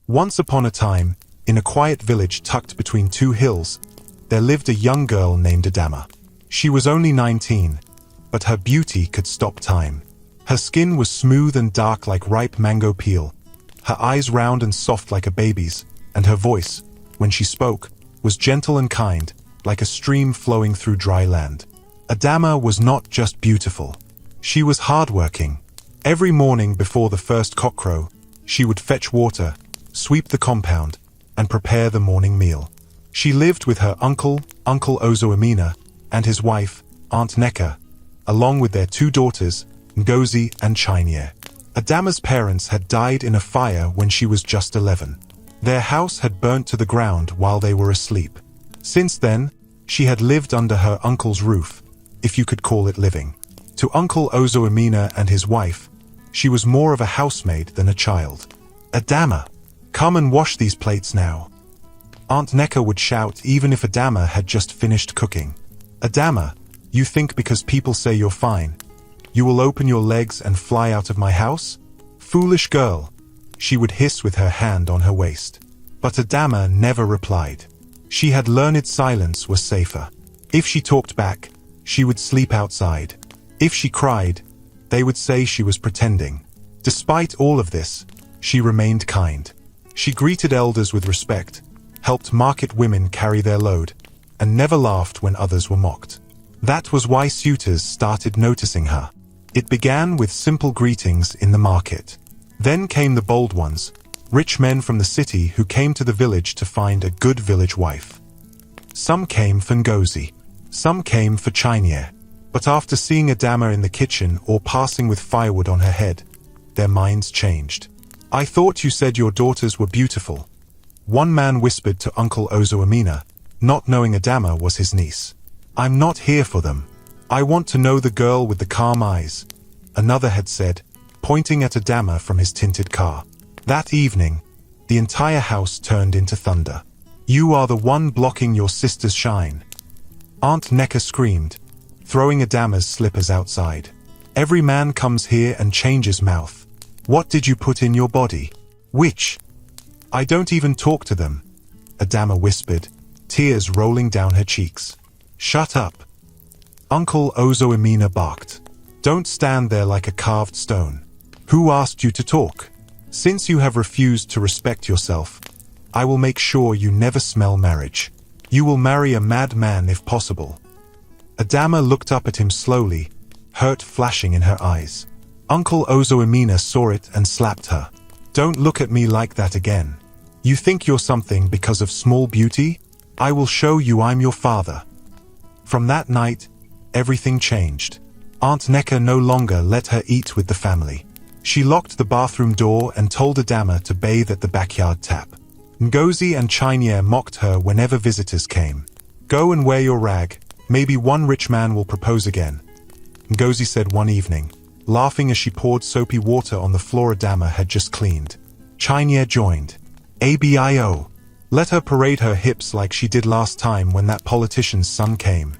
Once upon a time, in a quiet village tucked between two hills, there lived a young girl named Adama. She was only 19, but her beauty could stop time. Her skin was smooth and dark like ripe mango peel, her eyes round and soft like a baby's, and her voice, when she spoke, was gentle and kind, like a stream flowing through dry land. Adama was not just beautiful. She was hardworking. Every morning before the first cockcrow, she would fetch water, sweep the compound, and prepare the morning meal. She lived with her Uncle Ozoamina, and his wife, Aunt Neka, along with their two daughters, Ngozi and Chinyere. Adama's parents had died in a fire when she was just 11. Their house had burnt to the ground while they were asleep. Since then, she had lived under her uncle's roof, if you could call it living. To Uncle Ozoamina and his wife, she was more of a housemaid than a child. "Adama, come and wash these plates now." Aunt Neka would shout even if Adama had just finished cooking. "Adama, you think because people say you're fine, you will open your legs and fly out of my house? Foolish girl," she would hiss with her hand on her waist. But Adama never replied. She had learned silence was safer. If she talked back, she would sleep outside. If she cried, they would say she was pretending. Despite all of this, she remained kind. She greeted elders with respect, helped market women carry their load, and never laughed when others were mocked. That was why suitors started noticing her. It began with simple greetings in the market. Then came the bold ones, rich men from the city who came to the village to find a good village wife. Some came for Ngozi, some came for Chinyere. But after seeing Adama in the kitchen or passing with firewood on her head, their minds changed. "I thought you said your daughters were beautiful," one man whispered to Uncle Ozoamina, not knowing Adama was his niece. "I'm not here for them. I want to know the girl with the calm eyes," another had said, pointing at Adama from his tinted car. That evening, the entire house turned into thunder. "You are the one blocking your sister's shine," Aunt Neka screamed, throwing Adama's slippers outside. "Every man comes here and changes mouth. What did you put in your body? Witch." "I don't even talk to them," Adama whispered, tears rolling down her cheeks. "Shut up." Uncle Ozoamina barked. "Don't stand there like a carved stone. Who asked you to talk? Since you have refused to respect yourself, I will make sure you never smell marriage. You will marry a madman if possible." Adama looked up at him slowly, hurt flashing in her eyes. Uncle Ozoamina saw it and slapped her. "Don't look at me like that again. You think you're something because of small beauty? I will show you I'm your father." From that night, everything changed. Aunt Neka no longer let her eat with the family. She locked the bathroom door and told Adama to bathe at the backyard tap. Ngozi and Chinyere mocked her whenever visitors came. "Go and wear your rag. Maybe one rich man will propose again," Ngozi said one evening, laughing as she poured soapy water on the floor Adama had just cleaned. Chinyere joined. "ABIO. Let her parade her hips like she did last time when that politician's son came."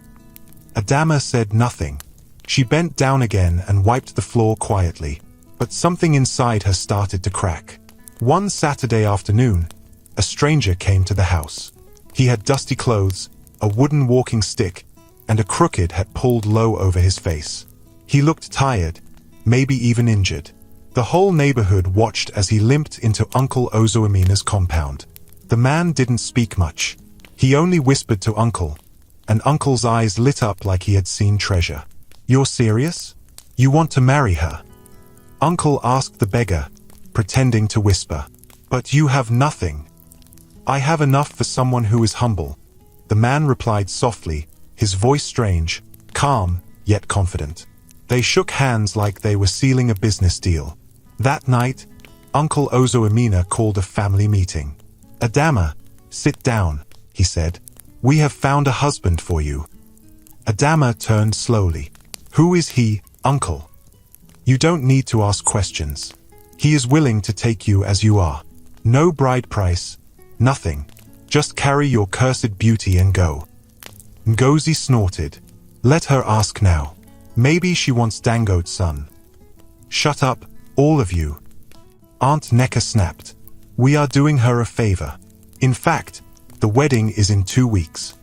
Adama said nothing. She bent down again and wiped the floor quietly, but something inside her started to crack. One Saturday afternoon, a stranger came to the house. He had dusty clothes, a wooden walking stick, and a crooked hat pulled low over his face. He looked tired, maybe even injured. The whole neighborhood watched as he limped into Uncle Ozoamina's compound. The man didn't speak much. He only whispered to Uncle, and Uncle's eyes lit up like he had seen treasure. "You're serious? You want to marry her?" Uncle asked the beggar, pretending to whisper. "But you have nothing." "I have enough for someone who is humble," the man replied softly, his voice strange, calm, yet confident. They shook hands like they were sealing a business deal. That night, Uncle Ozoamina called a family meeting. "Adama, sit down," he said. "We have found a husband for you." Adama turned slowly. "Who is he, Uncle?" "You don't need to ask questions. He is willing to take you as you are. No bride price, nothing. Just carry your cursed beauty and go." Ngozi snorted. "Let her ask now. Maybe she wants Dangote's son." "Shut up, all of you," Aunt Neka snapped. We are doing her a favor. In fact, the wedding is in 2 weeks.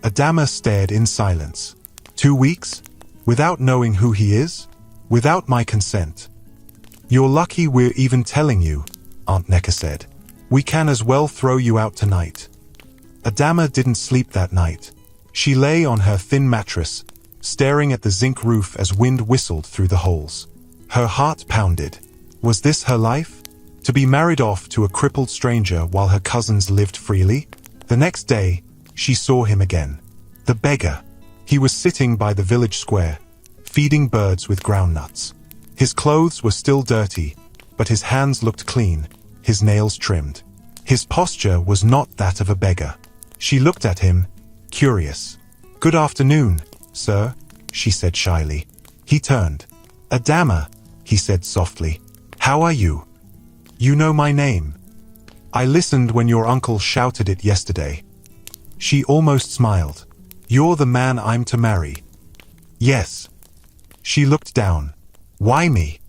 Adama stared in silence. 2 weeks? Without knowing who he is? Without my consent? You're lucky we're even telling you, Aunt Necker said. We can as well throw you out tonight. Adama didn't sleep that night. She lay on her thin mattress, staring at the zinc roof as wind whistled through the holes. Her heart pounded. Was this her life? To be married off to a crippled stranger while her cousins lived freely? The next day, she saw him again. The beggar. He was sitting by the village square, feeding birds with groundnuts. His clothes were still dirty, but his hands looked clean, his nails trimmed. His posture was not that of a beggar. She looked at him, curious. "Good afternoon, sir," she said shyly. He turned. "Adama," he said softly. "How are you? You know my name. I listened when your uncle shouted it yesterday." She almost smiled. "You're the man I'm to marry." "Yes." She looked down. "Why me?"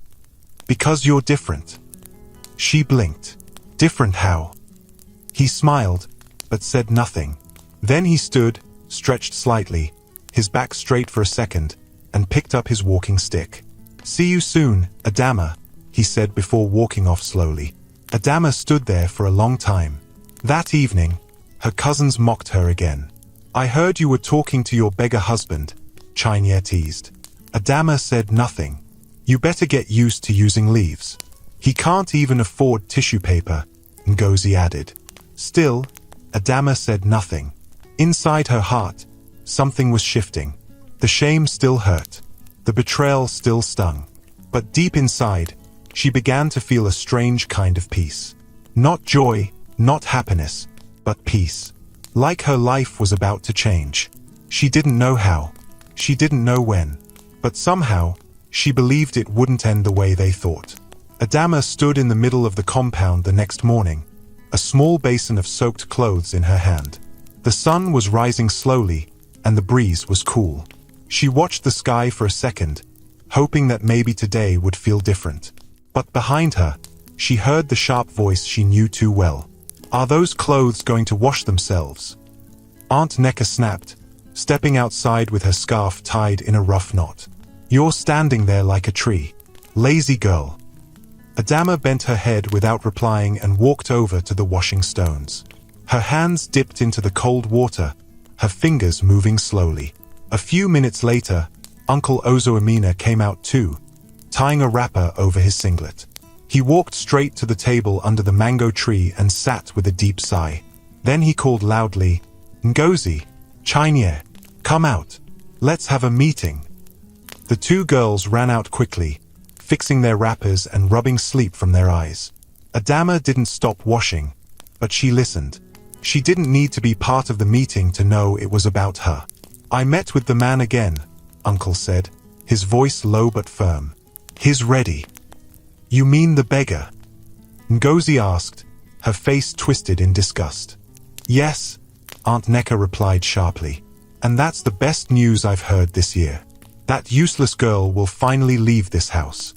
"Because you're different." She blinked. "Different how?" He smiled, but said nothing. Then he stood, stretched slightly, his back straight for a second, and picked up his walking stick. "See you soon, Adama," he said before walking off slowly. Adama stood there for a long time. That evening, her cousins mocked her again. "I heard you were talking to your beggar husband," Chinier teased. Adama said nothing. "You better get used to using leaves. He can't even afford tissue paper," Ngozi added. Still, Adama said nothing. Inside her heart, something was shifting. The shame still hurt. The betrayal still stung. But deep inside, she began to feel a strange kind of peace. Not joy, not happiness, but peace. Like her life was about to change. She didn't know how. She didn't know when. But somehow, she believed it wouldn't end the way they thought. Adama stood in the middle of the compound the next morning, a small basin of soaked clothes in her hand. The sun was rising slowly, and the breeze was cool. She watched the sky for a second, hoping that maybe today would feel different. But behind her, she heard the sharp voice she knew too well. "Are those clothes going to wash themselves?" Aunt Necker snapped, stepping outside with her scarf tied in a rough knot. "You're standing there like a tree. Lazy girl." Adama bent her head without replying and walked over to the washing stones. Her hands dipped into the cold water, her fingers moving slowly. A few minutes later, Uncle Ozoamina came out too, tying a wrapper over his singlet. He walked straight to the table under the mango tree and sat with a deep sigh. Then he called loudly, "Ngozi, Chinier, come out. Let's have a meeting." The two girls ran out quickly, fixing their wrappers and rubbing sleep from their eyes. Adama didn't stop washing, but she listened. She didn't need to be part of the meeting to know it was about her. "I met with the man again," Uncle said, his voice low but firm. "He's ready." "You mean the beggar?" Ngozi asked, her face twisted in disgust. "Yes," Aunt Necker replied sharply. "And that's the best news I've heard this year. That useless girl will finally leave this house."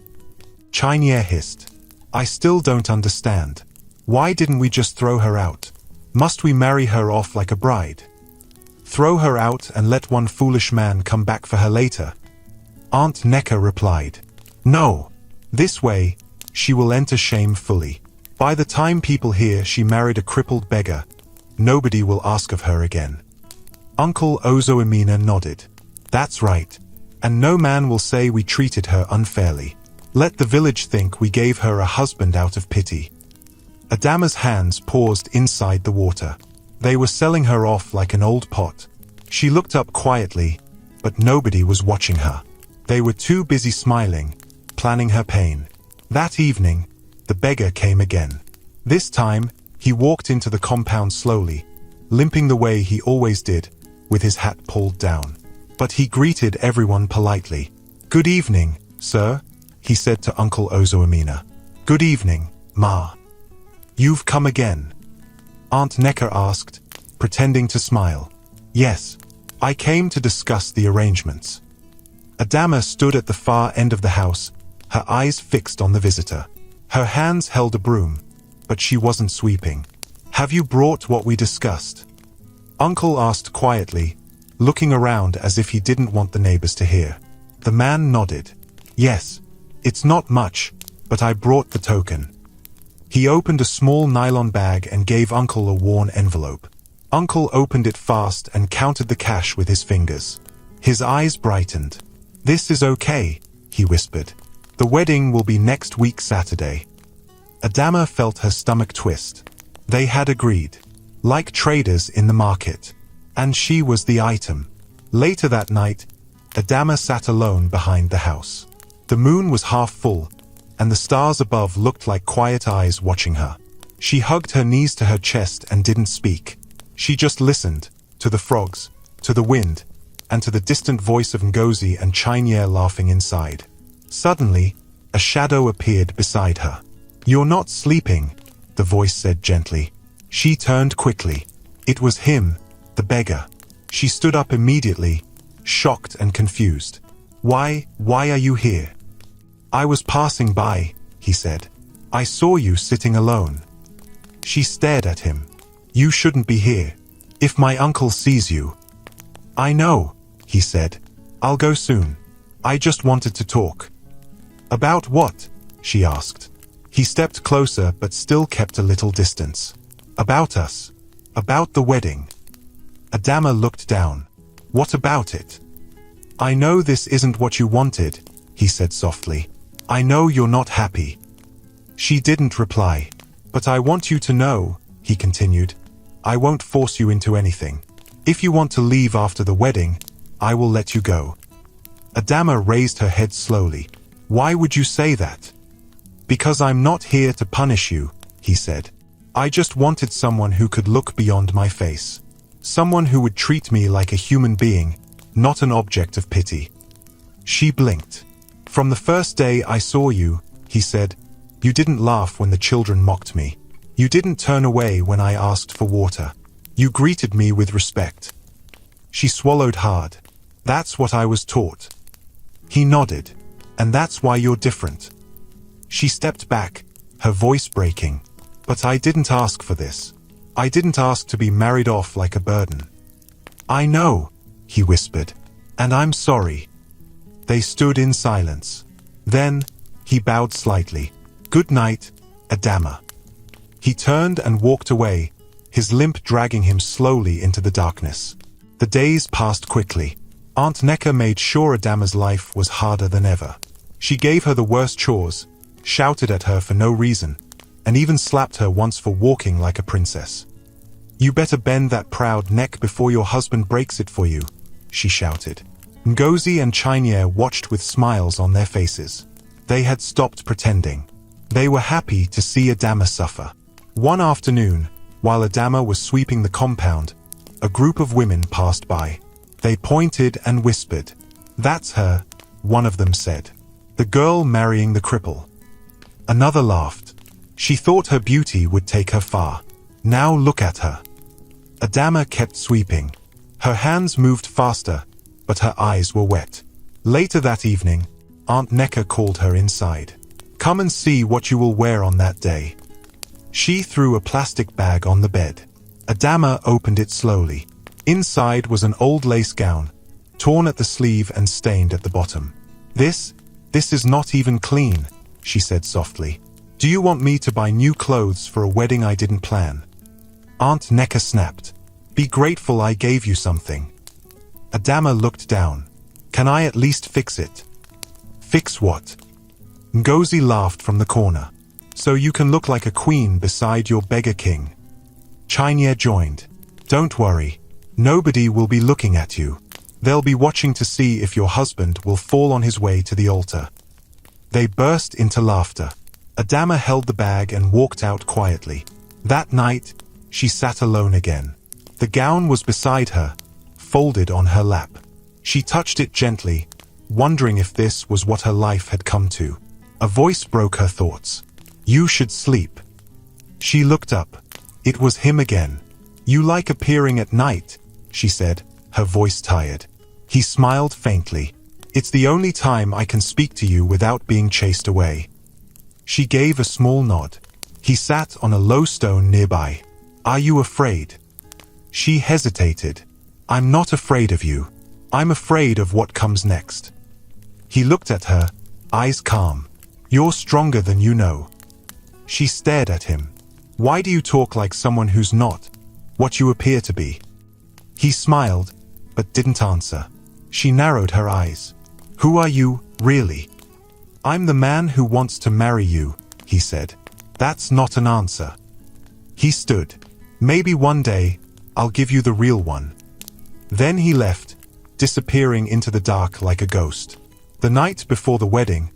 Chinier hissed. "I still don't understand. Why didn't we just throw her out? Must we marry her off like a bride? Throw her out and let one foolish man come back for her later?" Aunt Necker replied, "No. This way, she will enter shame fully. By the time people hear she married a crippled beggar, nobody will ask of her again." Uncle Ozoamina nodded. "That's right. And no man will say we treated her unfairly. Let the village think we gave her a husband out of pity." Adama's hands paused inside the water. They were selling her off like an old pot. She looked up quietly, but nobody was watching her. They were too busy smiling, planning her pain. That evening, the beggar came again. This time, he walked into the compound slowly, limping the way he always did, with his hat pulled down. But he greeted everyone politely. "Good evening, sir," he said to Uncle Ozoamina. "Good evening, Ma. You've come again?" Aunt Necker asked, pretending to smile. "Yes, I came to discuss the arrangements." Adama stood at the far end of the house, her eyes fixed on the visitor. Her hands held a broom, but she wasn't sweeping. "Have you brought what we discussed?" Uncle asked quietly, looking around as if he didn't want the neighbors to hear. The man nodded. "Yes. It's not much, but I brought the token." He opened a small nylon bag and gave Uncle a worn envelope. Uncle opened it fast and counted the cash with his fingers. His eyes brightened. "This is okay," he whispered. "The wedding will be next week Saturday." Adama felt her stomach twist. They had agreed, like traders in the market, and she was the item. Later that night, Adama sat alone behind the house. The moon was half full, and the stars above looked like quiet eyes watching her. She hugged her knees to her chest and didn't speak. She just listened, to the frogs, to the wind, and to the distant voice of Ngozi and Chinyere laughing inside. Suddenly, a shadow appeared beside her. "You're not sleeping," the voice said gently. She turned quickly. It was him, the beggar. She stood up immediately, shocked and confused. Why are you here?" "I was passing by," he said. "I saw you sitting alone." She stared at him. "You shouldn't be here. If my uncle sees you." "I know," he said. "I'll go soon. I just wanted to talk." "About what?" she asked. He stepped closer but still kept a little distance. "About us. About the wedding." Adama looked down. "What about it?" "I know this isn't what you wanted," he said softly. "I know you're not happy." She didn't reply. "But I want you to know," he continued. "I won't force you into anything. If you want to leave after the wedding, I will let you go." Adama raised her head slowly. "Why would you say that?" "Because I'm not here to punish you," he said. "I just wanted someone who could look beyond my face. Someone who would treat me like a human being, not an object of pity." She blinked. "From the first day I saw you," he said, "you didn't laugh when the children mocked me. You didn't turn away when I asked for water. You greeted me with respect." She swallowed hard. "That's what I was taught." He nodded. "And that's why you're different." She stepped back, her voice breaking. "But I didn't ask for this. I didn't ask to be married off like a burden." "I know," he whispered. "And I'm sorry." They stood in silence. Then, he bowed slightly. "Good night, Adama." He turned and walked away, his limp dragging him slowly into the darkness. The days passed quickly. Aunt Neka made sure Adama's life was harder than ever. She gave her the worst chores, shouted at her for no reason, and even slapped her once for walking like a princess. "You better bend that proud neck before your husband breaks it for you," she shouted. Ngozi and Chinyere watched with smiles on their faces. They had stopped pretending. They were happy to see Adama suffer. One afternoon, while Adama was sweeping the compound, a group of women passed by. They pointed and whispered. "That's her," one of them said. "The girl marrying the cripple." Another laughed. She thought her beauty would take her far. "Now look at her." Adama kept sweeping. Her hands moved faster, but her eyes were wet. Later that evening, Aunt Neka called her inside. "Come and see what you will wear on that day." She threw a plastic bag on the bed. Adama opened it slowly. Inside was an old lace gown, torn at the sleeve and stained at the bottom. This is not even clean," she said softly. "Do you want me to buy new clothes for a wedding I didn't plan?" Aunt Neka snapped. "Be grateful I gave you something." Adama looked down. "Can I at least fix it?" "Fix what?" Ngozi laughed from the corner. "So you can look like a queen beside your beggar king." Chinyere joined. "Don't worry. Nobody will be looking at you. They'll be watching to see if your husband will fall on his way to the altar." They burst into laughter. Adama held the bag and walked out quietly. That night, she sat alone again. The gown was beside her, folded on her lap. She touched it gently, wondering if this was what her life had come to. A voice broke her thoughts. "You should sleep." She looked up. It was him again. "You like appearing at night," she said, her voice tired. He smiled faintly. "It's the only time I can speak to you without being chased away." She gave a small nod. He sat on a low stone nearby. "Are you afraid?" She hesitated. "I'm not afraid of you. I'm afraid of what comes next." He looked at her, eyes calm. "You're stronger than you know." She stared at him. "Why do you talk like someone who's not what you appear to be?" He smiled, but didn't answer. She narrowed her eyes. "Who are you, really?" "I'm the man who wants to marry you," he said. "That's not an answer." He stood. "Maybe one day, I'll give you the real one." Then he left, disappearing into the dark like a ghost. The night before the wedding,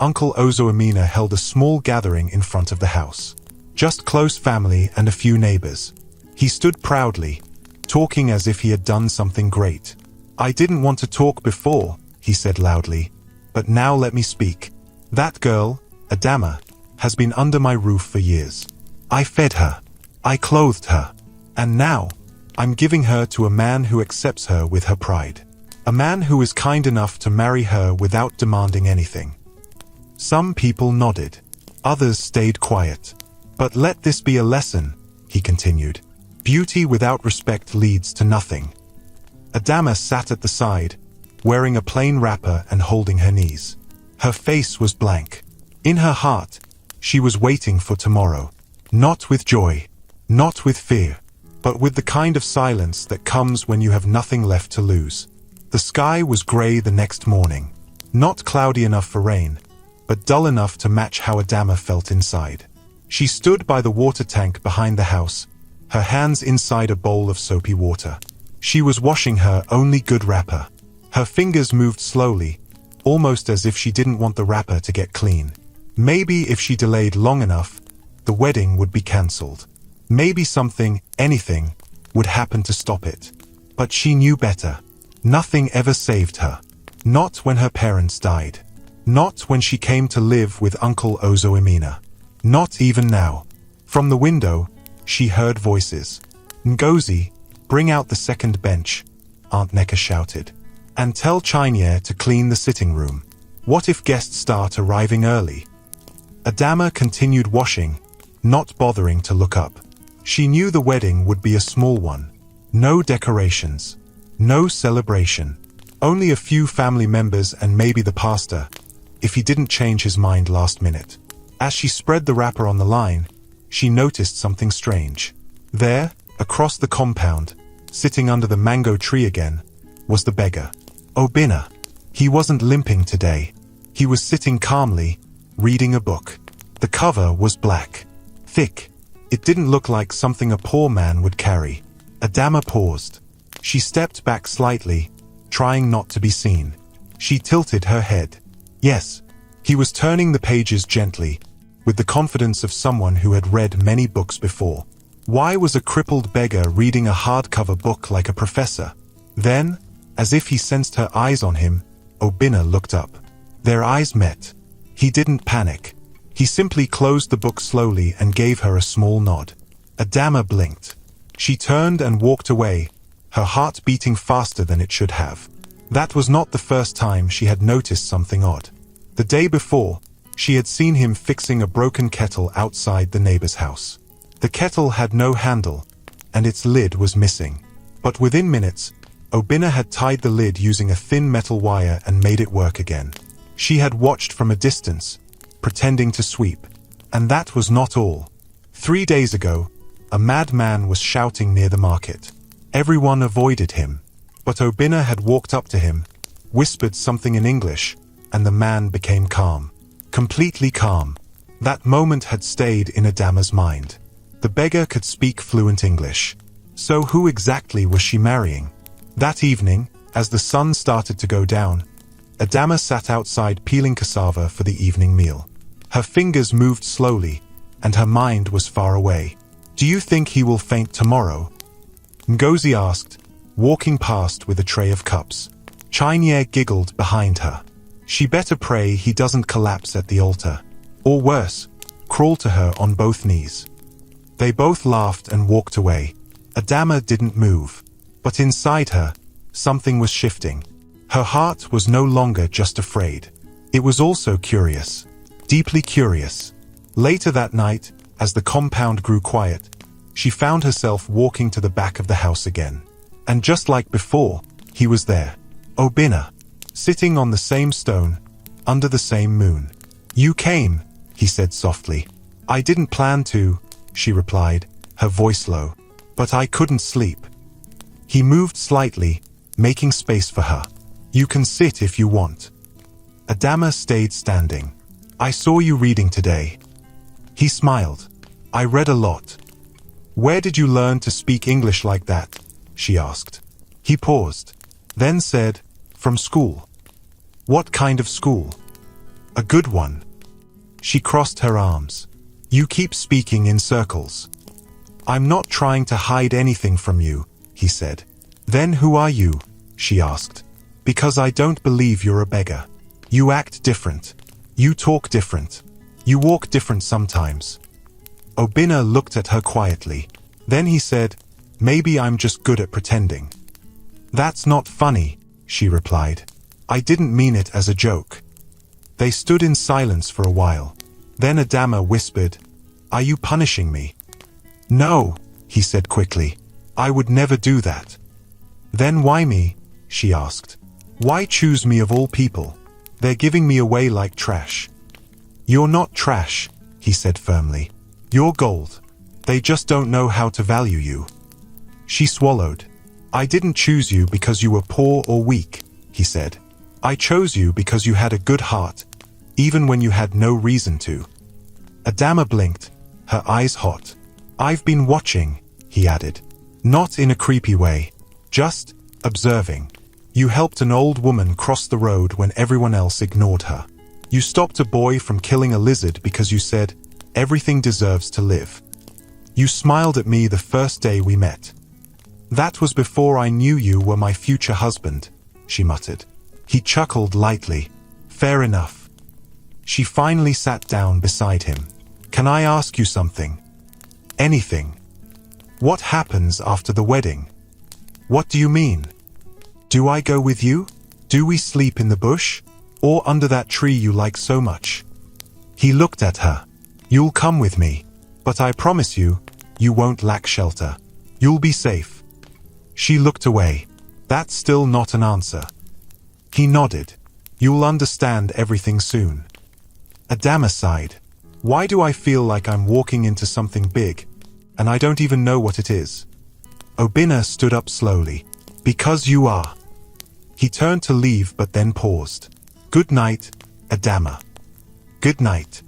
Uncle Ozoamina held a small gathering in front of the house. Just close family and a few neighbors. He stood proudly, talking as if he had done something great. "I didn't want to talk before," he said loudly, "but now let me speak. That girl, Adama, has been under my roof for years. I fed her. I clothed her. And now, I'm giving her to a man who accepts her with her pride. A man who is kind enough to marry her without demanding anything." Some people nodded. Others stayed quiet. "But let this be a lesson," he continued. "Beauty without respect leads to nothing." Adama sat at the side, wearing a plain wrapper and holding her knees. Her face was blank. In her heart, she was waiting for tomorrow. Not with joy, not with fear, but with the kind of silence that comes when you have nothing left to lose. The sky was gray the next morning. Not cloudy enough for rain, but dull enough to match how Adama felt inside. She stood by the water tank behind the house, her hands inside a bowl of soapy water. She was washing her only good wrapper. Her fingers moved slowly, almost as if she didn't want the wrapper to get clean. Maybe if she delayed long enough, the wedding would be cancelled. Maybe something, anything, would happen to stop it. But she knew better. Nothing ever saved her. Not when her parents died. Not when she came to live with Uncle Ozoamina. Not even now. From the window, she heard voices. "Ngozi, bring out the second bench," Aunt Neka shouted. "And tell Chinyere to clean the sitting room. What if guests start arriving early?" Adama continued washing, not bothering to look up. She knew the wedding would be a small one. No decorations. No celebration. Only a few family members and maybe the pastor, if he didn't change his mind last minute. As she spread the wrapper on the line, she noticed something strange. There, across the compound, sitting under the mango tree again, was the beggar. Obinna. He wasn't limping today. He was sitting calmly, reading a book. The cover was black. Thick. It didn't look like something a poor man would carry. Adama paused. She stepped back slightly, trying not to be seen. She tilted her head. Yes, he was turning the pages gently, with the confidence of someone who had read many books before. Why was a crippled beggar reading a hardcover book like a professor? Then, as if he sensed her eyes on him, Obinna looked up. Their eyes met. He didn't panic. He simply closed the book slowly and gave her a small nod. Adama blinked. She turned and walked away, her heart beating faster than it should have. That was not the first time she had noticed something odd. The day before, she had seen him fixing a broken kettle outside the neighbor's house. The kettle had no handle, and its lid was missing. But within minutes, Obinna had tied the lid using a thin metal wire and made it work again. She had watched from a distance, pretending to sweep. And that was not all. 3 days ago, a madman was shouting near the market. Everyone avoided him, but Obinna had walked up to him, whispered something in English, and the man became calm. Completely calm. That moment had stayed in Adama's mind. The beggar could speak fluent English. So who exactly was she marrying? That evening, as the sun started to go down, Adama sat outside peeling cassava for the evening meal. Her fingers moved slowly, and her mind was far away. "Do you think he will faint tomorrow?" Ngozi asked, walking past with a tray of cups. Chinyere giggled behind her. She better pray he doesn't collapse at the altar. Or worse, crawl to her on both knees. They both laughed and walked away. Adama didn't move. But inside her, something was shifting. Her heart was no longer just afraid. It was also curious. Deeply curious. Later that night, As the compound grew quiet, she found herself walking to the back of the house again. And just like before, he was there. Obinna, sitting on the same stone, under the same moon. "You came," he said softly. "I didn't plan to," she replied, her voice low. "But I couldn't sleep." He moved slightly, making space for her. "You can sit if you want." Adama stayed standing. "I saw you reading today." He smiled. "I read a lot." "Where did you learn to speak English like that?" she asked. He paused, then said, "From school." "What kind of school?" "A good one." She crossed her arms. "You keep speaking in circles." "I'm not trying to hide anything from you," he said. "Then who are you?" she asked. "Because I don't believe you're a beggar. You act different. You talk different. You walk different sometimes." Obinna looked at her quietly. Then he said, "Maybe I'm just good at pretending." "That's not funny," she replied. "I didn't mean it as a joke." They stood in silence for a while. Then Adama whispered, "Are you punishing me?" "No," he said quickly. "I would never do that." "Then why me?" she asked. "Why choose me of all people? They're giving me away like trash." "You're not trash," he said firmly. "You're gold. They just don't know how to value you." She swallowed. "I didn't choose you because you were poor or weak," he said. "I chose you because you had a good heart, even when you had no reason to." Adama blinked, her eyes hot. "I've been watching," he added. "Not in a creepy way. Just observing. You helped an old woman cross the road when everyone else ignored her. You stopped a boy from killing a lizard because you said, 'Everything deserves to live.' You smiled at me the first day we met. That was before I knew you were my future husband," she muttered. He chuckled lightly. "Fair enough." She finally sat down beside him. "Can I ask you something?" "Anything." "What happens after the wedding?" "What do you mean?" "Do I go with you? Do we sleep in the bush? Or under that tree you like so much?" He looked at her. "You'll come with me. But I promise you, you won't lack shelter. You'll be safe." She looked away. "That's still not an answer." He nodded. "You'll understand everything soon." Adama sighed. "Why do I feel like I'm walking into something big, and I don't even know what it is?" Obinna stood up slowly. "Because you are." He turned to leave but then paused. "Good night, Adama." "Good night."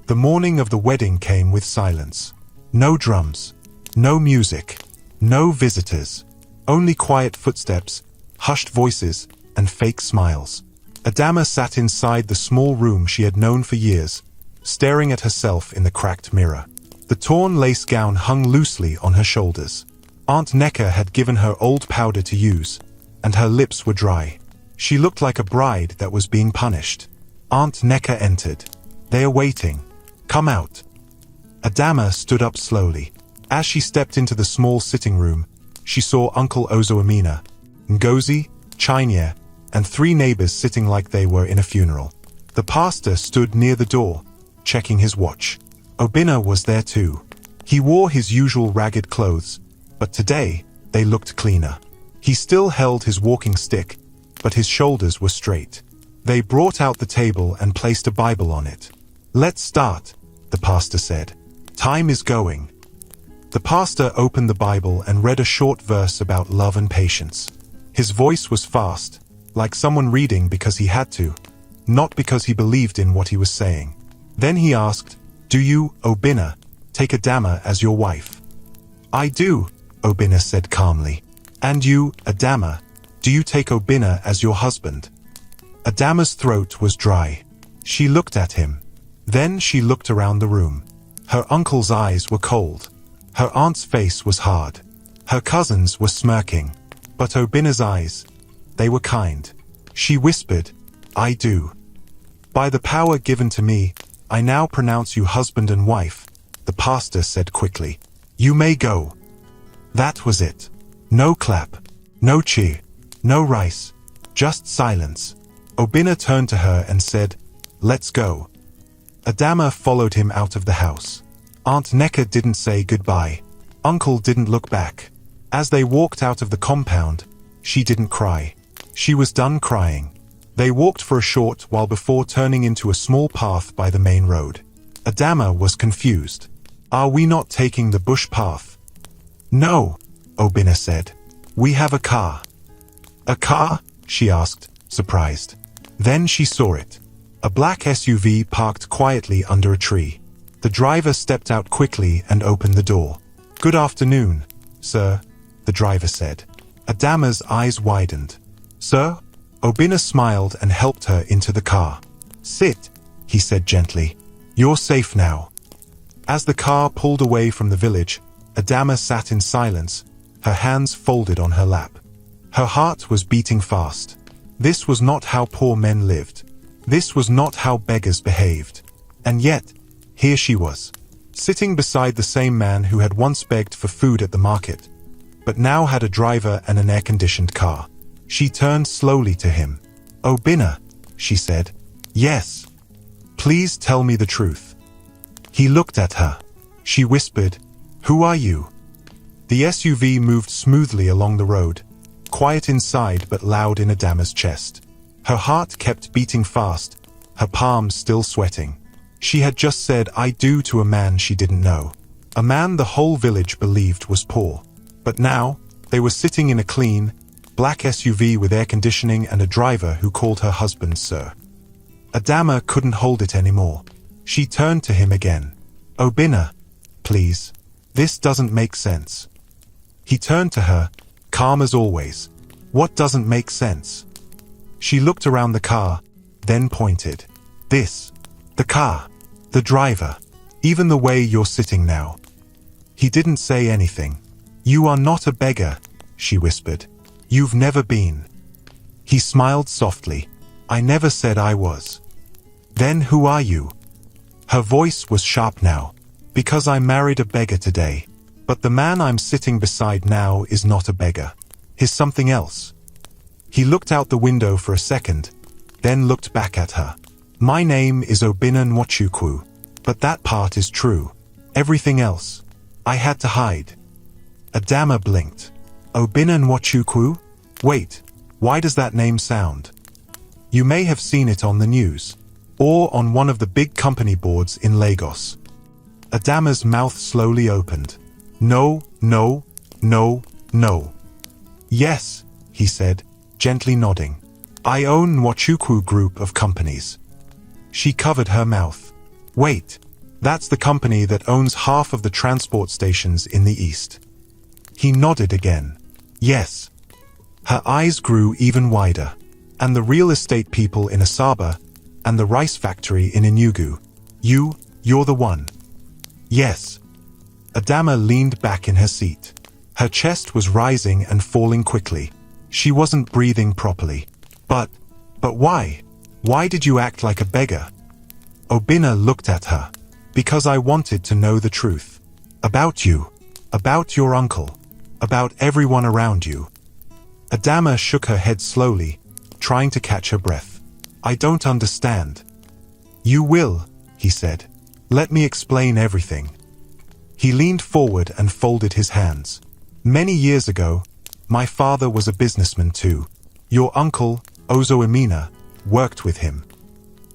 The morning of the wedding came with silence. No drums, no music, no visitors. Only quiet footsteps, hushed voices, and fake smiles. Adama sat inside the small room she had known for years, staring at herself in the cracked mirror. The torn lace gown hung loosely on her shoulders. Aunt Necker had given her old powder to use, and her lips were dry. She looked like a bride that was being punished. Aunt Necker entered. "They are waiting. Come out." Adama stood up slowly. As she stepped into the small sitting room, she saw Uncle Ozoamina, Ngozi, Chinyere, and 3 neighbors sitting like they were in a funeral. The pastor stood near the door, checking his watch. Obinna was there too. He wore his usual ragged clothes, but today they looked cleaner. He still held his walking stick, but his shoulders were straight. They brought out the table and placed a Bible on it. "Let's start," the pastor said. "Time is going." The pastor opened the Bible and read a short verse about love and patience. His voice was fast, like someone reading because he had to, not because he believed in what he was saying. Then he asked, "Do you, Obinna, take Adama as your wife?" "I do," Obinna said calmly. "And you, Adama, do you take Obinna as your husband?" Adama's throat was dry. She looked at him. Then she looked around the room. Her uncle's eyes were cold. Her aunt's face was hard. Her cousins were smirking. But Obinna's eyes, they were kind. She whispered, "I do. By the power given to me, I now pronounce you husband and wife," the pastor said quickly. "You may go." That was it. No clap, no cheer, no rice, just silence. Obinna turned to her and said, "Let's go." Adama followed him out of the house. Aunt Neka didn't say goodbye. Uncle didn't look back. As they walked out of the compound, she didn't cry. She was done crying. They walked for a short while before turning into a small path by the main road. Adama was confused. Are we not taking the bush path? No, Obina said. We have a car. A car? She asked, surprised. Then she saw it. A black SUV parked quietly under a tree. The driver stepped out quickly and opened the door. Good afternoon, sir, the driver said. Adama's eyes widened. Sir? Obina smiled and helped her into the car. Sit, he said gently. You're safe now. As the car pulled away from the village, Adama sat in silence, her hands folded on her lap. Her heart was beating fast. This was not how poor men lived. This was not how beggars behaved. And yet, here she was, sitting beside the same man who had once begged for food at the market, but now had a driver and an air-conditioned car. She turned slowly to him. Obina, she said. Yes. Please tell me the truth. He looked at her. She whispered, Who are you? The SUV moved smoothly along the road, quiet inside but loud in Adama's chest. Her heart kept beating fast, her palms still sweating. She had just said I do to a man she didn't know. A man the whole village believed was poor. But now, they were sitting in a clean, black SUV with air conditioning and a driver who called her husband sir. Adama couldn't hold it anymore. She turned to him again. Obina, please. This doesn't make sense. He turned to her, calm as always. What doesn't make sense? She looked around the car, then pointed. This. The car. The driver. Even the way you're sitting now. He didn't say anything. You are not a beggar, she whispered. You've never been. He smiled softly. I never said I was. Then who are you? Her voice was sharp now. Because I married a beggar today. But the man I'm sitting beside now is not a beggar. He's something else. He looked out the window for a second, then looked back at her. My name is Obina Nwachukwu, but that part is true. Everything else, I had to hide. Adama blinked. Obina Nwachukwu? Wait, why does that name sound? You may have seen it on the news, or on one of the big company boards in Lagos. Adama's mouth slowly opened. No, no, no, no. Yes, he said, gently nodding. I own Nwachukwu Group of companies. She covered her mouth. Wait, that's the company that owns half of the transport stations in the east. He nodded again. Yes. Her eyes grew even wider. And the real estate people in Asaba, and the rice factory in Enugu. You're the one. Yes. Adama leaned back in her seat. Her chest was rising and falling quickly. She wasn't breathing properly. But why? Why did you act like a beggar? Obina looked at her. Because I wanted to know the truth. About you. About your uncle. About everyone around you. Adama shook her head slowly, trying to catch her breath. I don't understand. You will, he said. Let me explain everything. He leaned forward and folded his hands. Many years ago, my father was a businessman too. Your uncle, Ozo Emina, worked with him.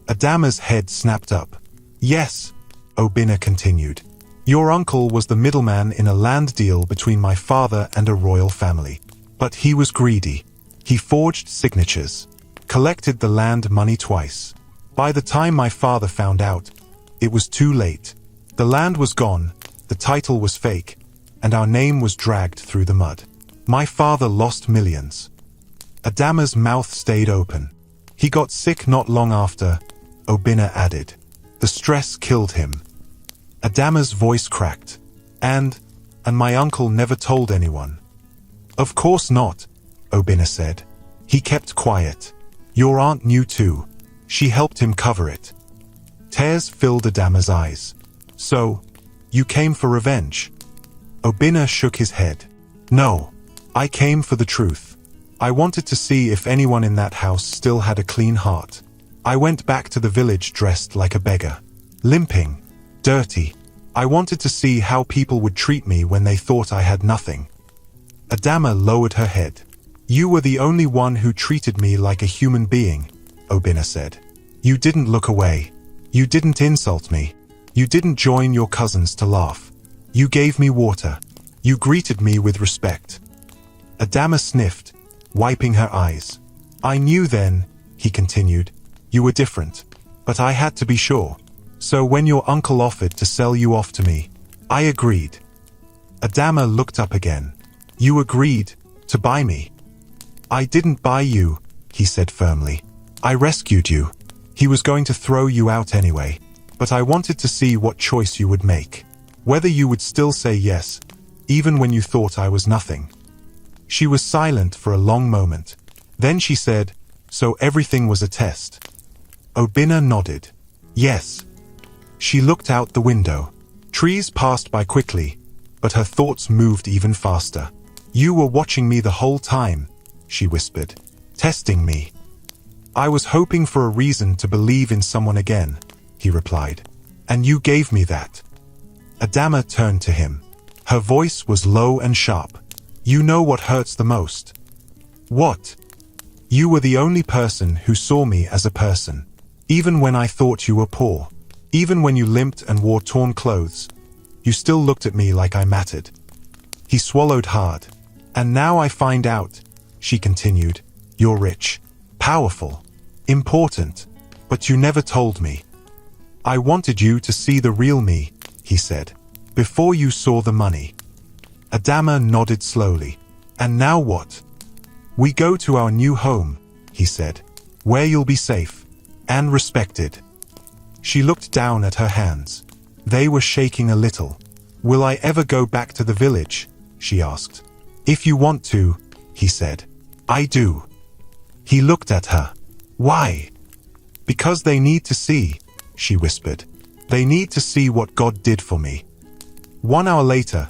Adama's head snapped up. Yes, Obina continued. Your uncle was the middleman in a land deal between my father and a royal family. But he was greedy. He forged signatures, collected the land money twice. By the time my father found out, it was too late. The land was gone, the title was fake, and our name was dragged through the mud. My father lost millions. Adama's mouth stayed open. He got sick not long after, Obina added. The stress killed him. Adama's voice cracked. And my uncle never told anyone. Of course not, Obina said. He kept quiet. Your aunt knew too. She helped him cover it. Tears filled Adama's eyes. So, you came for revenge? Obina shook his head. No, I came for the truth. I wanted to see if anyone in that house still had a clean heart. I went back to the village dressed like a beggar. Limping. Dirty. I wanted to see how people would treat me when they thought I had nothing. Adama lowered her head. You were the only one who treated me like a human being, Obina said. You didn't look away. You didn't insult me. You didn't join your cousins to laugh. You gave me water. You greeted me with respect. Adama sniffed, wiping her eyes. I knew then, he continued, you were different. But I had to be sure. So when your uncle offered to sell you off to me, I agreed. Adama looked up again. You agreed to buy me. I didn't buy you, he said firmly. I rescued you. He was going to throw you out anyway, but I wanted to see what choice you would make. Whether you would still say yes, even when you thought I was nothing. She was silent for a long moment. Then she said, so everything was a test. Obina nodded. Yes. She looked out the window. Trees passed by quickly, but her thoughts moved even faster. You were watching me the whole time, she whispered. Testing me. I was hoping for a reason to believe in someone again, he replied. And you gave me that. Adama turned to him. Her voice was low and sharp. You know what hurts the most? What? You were the only person who saw me as a person. Even when I thought you were poor. Even when you limped and wore torn clothes. You still looked at me like I mattered. He swallowed hard. And now I find out, she continued, you're rich, powerful, important, but you never told me. I wanted you to see the real me, he said, before you saw the money. Adama nodded slowly. And now what? We go to our new home, he said, where you'll be safe and respected. She looked down at her hands. They were shaking a little. Will I ever go back to the village? She asked. If you want to, he said. I do. He looked at her. Why? Because they need to see, she whispered. They need to see what God did for me. 1 hour later,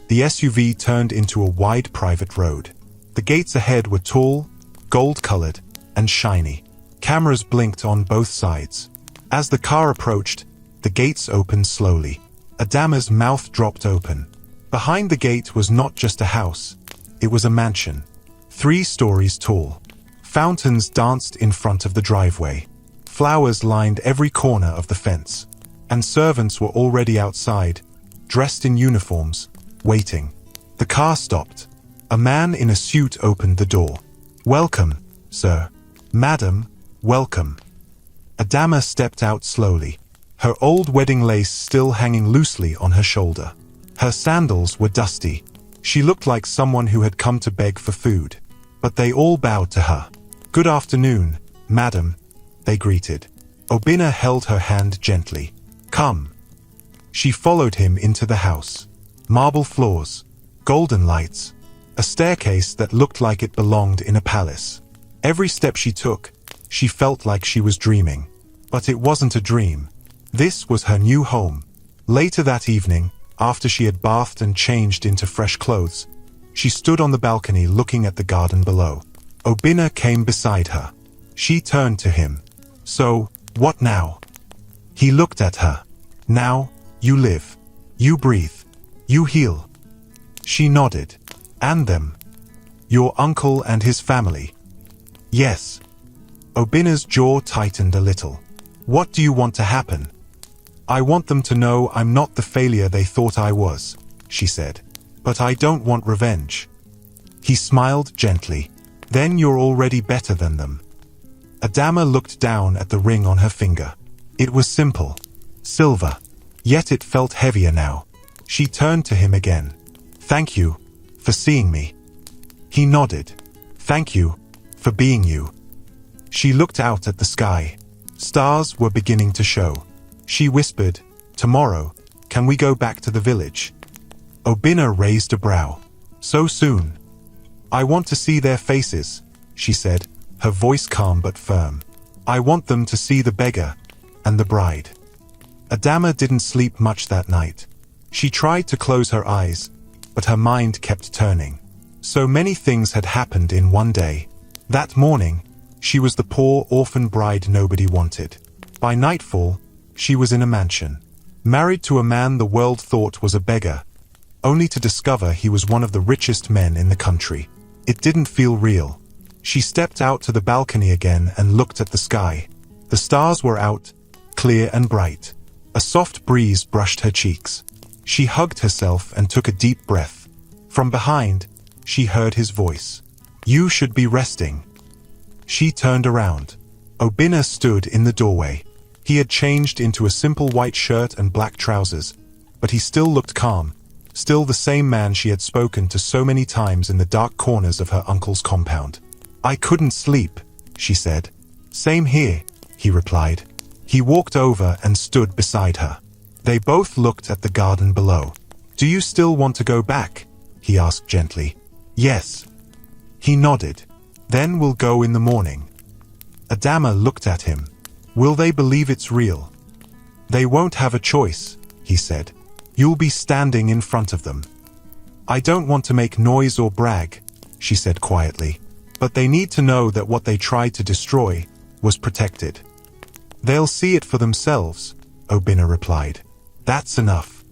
the SUV turned into a wide private road. The gates ahead were tall, gold-colored, and shiny. Cameras blinked on both sides. As the car approached, the gates opened slowly. Adama's mouth dropped open. Behind the gate was not just a house. It was a mansion, 3 stories tall. Fountains danced in front of the driveway. Flowers lined every corner of the fence. And servants were already outside, dressed in uniforms, waiting. The car stopped. A man in a suit opened the door. Welcome, sir. Madam, welcome. Adama stepped out slowly, her old wedding lace still hanging loosely on her shoulder. Her sandals were dusty. She looked like someone who had come to beg for food. But they all bowed to her. Good afternoon, madam, they greeted. Obina held her hand gently. Come. She followed him into the house. Marble floors, golden lights, a staircase that looked like it belonged in a palace. Every step she took, she felt like she was dreaming. But it wasn't a dream. This was her new home. Later that evening, after she had bathed and changed into fresh clothes, she stood on the balcony looking at the garden below. Obina came beside her. She turned to him. So, what now? He looked at her. Now, you live. You breathe. You heal. She nodded. And them. Your uncle and his family. Yes. Obina's jaw tightened a little. What do you want to happen? I want them to know I'm not the failure they thought I was, she said. But I don't want revenge. He smiled gently. Then you're already better than them. Adama looked down at the ring on her finger. It was simple. Silver. Yet it felt heavier now. She turned to him again. Thank you for seeing me. He nodded. Thank you for being you. She looked out at the sky. Stars were beginning to show. She whispered, tomorrow, can we go back to the village? Obina raised a brow. So soon? I want to see their faces, she said, her voice calm but firm. I want them to see the beggar and the bride. Adama didn't sleep much that night. She tried to close her eyes, but her mind kept turning. So many things had happened in one day. That morning, she was the poor orphan bride nobody wanted. By nightfall, she was in a mansion. Married to a man the world thought was a beggar, only to discover he was one of the richest men in the country. It didn't feel real. She stepped out to the balcony again and looked at the sky. The stars were out, clear and bright. A soft breeze brushed her cheeks. She hugged herself and took a deep breath. From behind, she heard his voice. "You should be resting." She turned around. Obinna stood in the doorway. He had changed into a simple white shirt and black trousers, but he still looked calm, still the same man she had spoken to so many times in the dark corners of her uncle's compound. "I couldn't sleep," she said. "Same here," he replied. He walked over and stood beside her. They both looked at the garden below. "Do you still want to go back?" he asked gently. "Yes." He nodded. "Then we'll go in the morning." Adama looked at him. "Will they believe it's real?" "They won't have a choice," he said. "You'll be standing in front of them." "I don't want to make noise or brag," she said quietly. "But they need to know that what they tried to destroy was protected." "They'll see it for themselves," Obinna replied. "That's enough."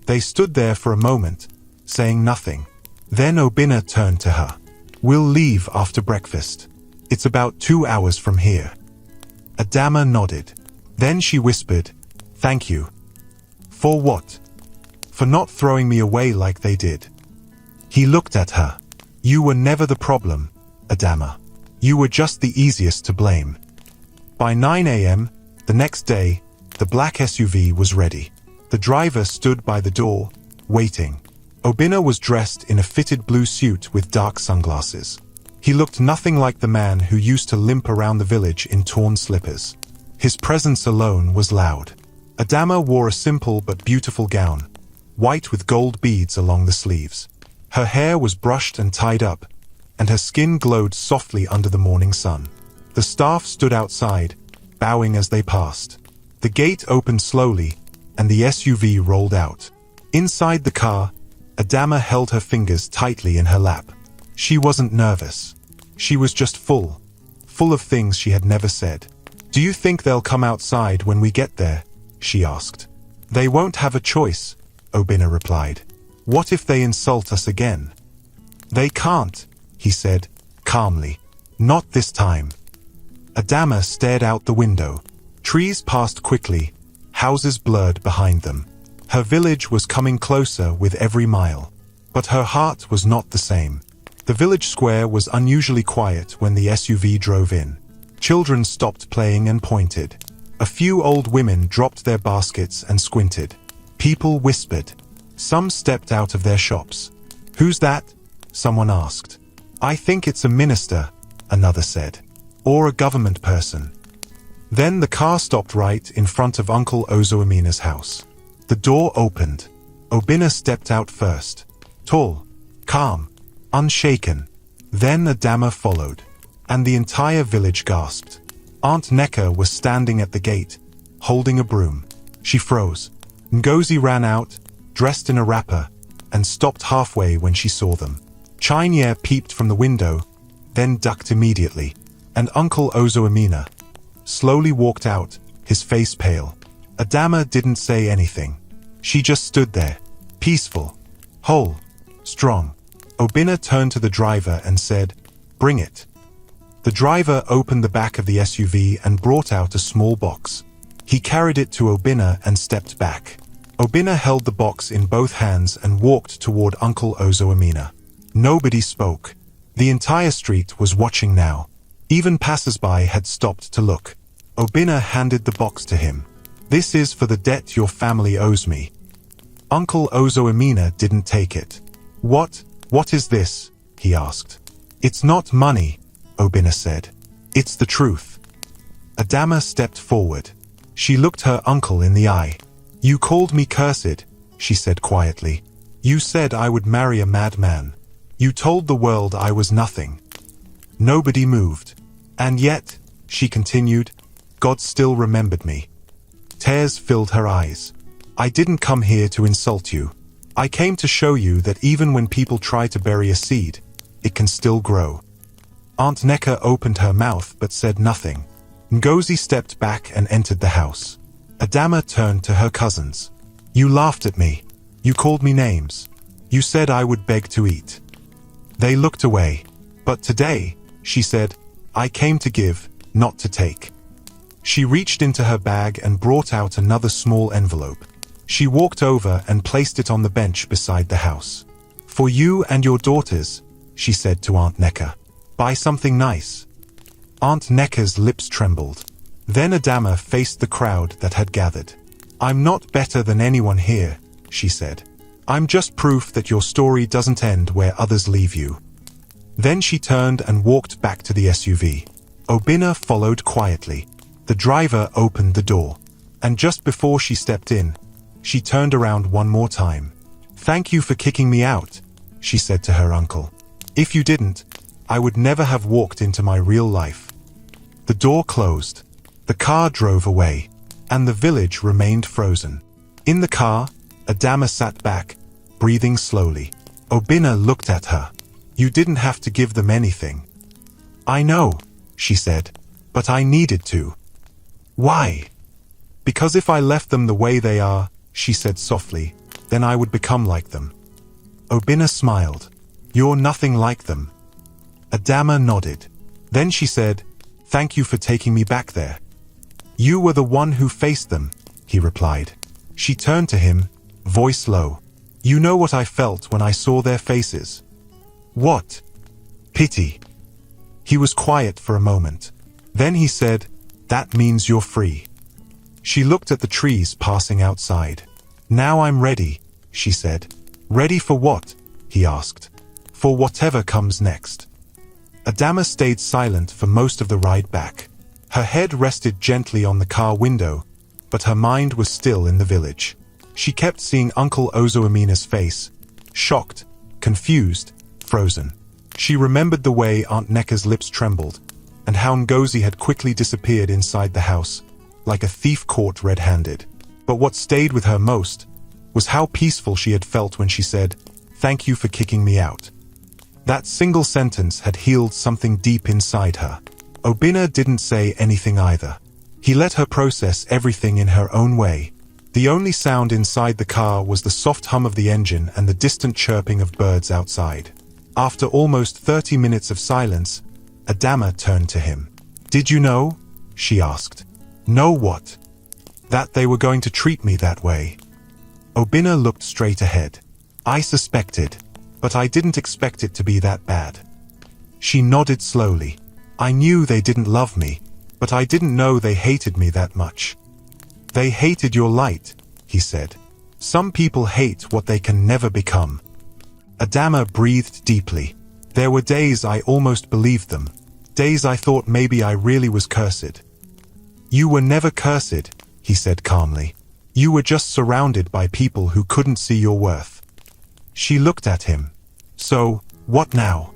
They stood there for a moment, saying nothing. Then Obinna turned to her. "We'll leave after breakfast. It's about 2 hours from here." Adama nodded. Then she whispered, "Thank you." "For what?" "For not throwing me away like they did." He looked at her. "You were never the problem, Adama. You were just the easiest to blame." By 9 a.m., the next day, the black SUV was ready. The driver stood by the door, waiting. Obinna was dressed in a fitted blue suit with dark sunglasses. He looked nothing like the man who used to limp around the village in torn slippers. His presence alone was loud. Adama wore a simple but beautiful gown, white with gold beads along the sleeves. Her hair was brushed and tied up, and her skin glowed softly under the morning sun. The staff stood outside, bowing as they passed. The gate opened slowly, and the SUV rolled out. Inside the car, Adama held her fingers tightly in her lap. She wasn't nervous. She was just full of things she had never said. "Do you think they'll come outside when we get there?" she asked. "They won't have a choice," Obinna replied. "What if they insult us again?" "They can't," he said, calmly. "Not this time." Adama stared out the window. Trees passed quickly, houses blurred behind them. Her village was coming closer with every mile. But her heart was not the same. The village square was unusually quiet when the SUV drove in. Children stopped playing and pointed. A few old women dropped their baskets and squinted. People whispered. Some stepped out of their shops. "Who's that?" someone asked. "I think it's a minister," another said. "Or a government person." Then the car stopped right in front of Uncle Ozoamina's house. The door opened. Obinna stepped out first. Tall, calm, unshaken. Then Adama followed, and the entire village gasped. Aunt Neka was standing at the gate, holding a broom. She froze. Ngozi ran out, dressed in a wrapper, and stopped halfway when she saw them. Chinyere peeped from the window, then ducked immediately, and Uncle Ozoamina slowly walked out, his face pale. Adama didn't say anything. She just stood there, peaceful, whole, strong. Obinna turned to the driver and said, "Bring it." The driver opened the back of the SUV and brought out a small box. He carried it to Obinna and stepped back. Obinna held the box in both hands and walked toward Uncle Ozoamina. Nobody spoke. The entire street was watching now. Even passers-by had stopped to look. Obinna handed the box to him. "This is for the debt your family owes me." Uncle Ozoamina didn't take it. What is this?" he asked. "It's not money," Obinna said. "It's the truth." Adama stepped forward. She looked her uncle in the eye. "You called me cursed," she said quietly. "You said I would marry a madman. You told the world I was nothing." Nobody moved. "And yet," she continued, "God still remembered me." Tears filled her eyes. "I didn't come here to insult you. I came to show you that even when people try to bury a seed, it can still grow." Aunt Neka opened her mouth but said nothing. Ngozi stepped back and entered the house. Adama turned to her cousins. You laughed at me. You called me names. You said I would beg to eat. They looked away. But today, she said, I came to give, not to take. She reached into her bag and brought out another small envelope. She walked over and placed it on the bench beside the house. For you and your daughters, she said to Aunt Necker. Buy something nice. Aunt Necker's lips trembled. Then Adama faced the crowd that had gathered. I'm not better than anyone here, she said. I'm just proof that your story doesn't end where others leave you. Then she turned and walked back to the SUV. Obinna followed quietly. The driver opened the door. And just before she stepped in, she turned around one more time. Thank you for kicking me out, she said to her uncle. If you didn't, I would never have walked into my real life. The door closed. The car drove away, and the village remained frozen. In the car, Adama sat back, breathing slowly. Obinna looked at her. You didn't have to give them anything. I know, she said, but I needed to. Why? Because if I left them the way they are, she said softly, then I would become like them. Obinna smiled. You're nothing like them. Adama nodded. Then she said, thank you for taking me back there. You were the one who faced them, he replied. She turned to him, voice low. You know what I felt when I saw their faces? What? Pity. He was quiet for a moment. Then he said, that means you're free. She looked at the trees passing outside. Now I'm ready, she said. Ready for what? He asked. For whatever comes next. Adama stayed silent for most of the ride back. Her head rested gently on the car window, but her mind was still in the village. She kept seeing Uncle Ozoamina's face, shocked, confused, frozen. She remembered the way Aunt Necker's lips trembled, and how Ngozi had quickly disappeared inside the house, like a thief caught red-handed. But what stayed with her most was how peaceful she had felt when she said, thank you for kicking me out. That single sentence had healed something deep inside her. Obinna didn't say anything either. He let her process everything in her own way. The only sound inside the car was the soft hum of the engine and the distant chirping of birds outside. After almost 30 minutes of silence, Adama turned to him. Did you know? She asked. Know what? That they were going to treat me that way. Obinna looked straight ahead. I suspected, but I didn't expect it to be that bad. She nodded slowly. I knew they didn't love me, but I didn't know they hated me that much. They hated your light, he said. Some people hate what they can never become. Adama breathed deeply. There were days I almost believed them. Days I thought maybe I really was cursed. You were never cursed, he said calmly. You were just surrounded by people who couldn't see your worth. She looked at him. So, what now?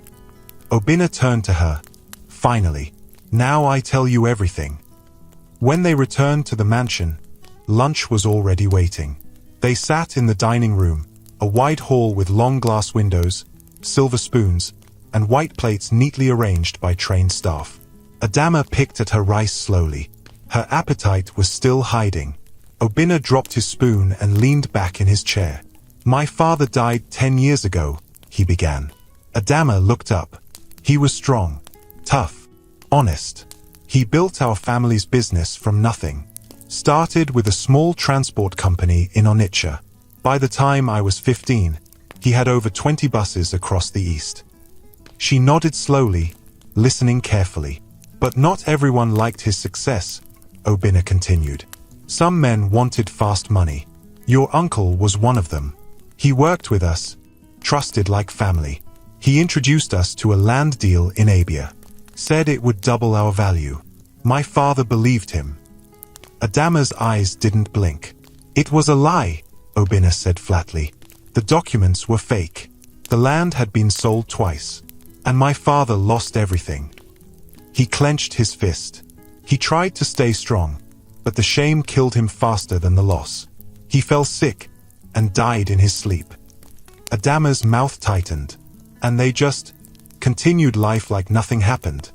Obinna turned to her. Finally, now I tell you everything. When they returned to the mansion, lunch was already waiting. They sat in the dining room, a wide hall with long glass windows, silver spoons, and white plates neatly arranged by trained staff. Adama picked at her rice slowly. Her appetite was still hiding. Obinna dropped his spoon and leaned back in his chair. My father died 10 years ago, he began. Adama looked up. He was strong, tough, honest. He built our family's business from nothing. Started with a small transport company in Onitsha. By the time I was 15, he had over 20 buses across the east. She nodded slowly, listening carefully. But not everyone liked his success, Obinna continued. Some men wanted fast money. Your uncle was one of them. He worked with us, trusted like family. He introduced us to a land deal in Abia. Said it would double our value. My father believed him. Adama's eyes didn't blink. It was a lie, Obinna said flatly. The documents were fake. The land had been sold twice. And my father lost everything. He clenched his fist. He tried to stay strong, but the shame killed him faster than the loss. He fell sick and died in his sleep. Adama's mouth tightened, and they just continued life like nothing happened.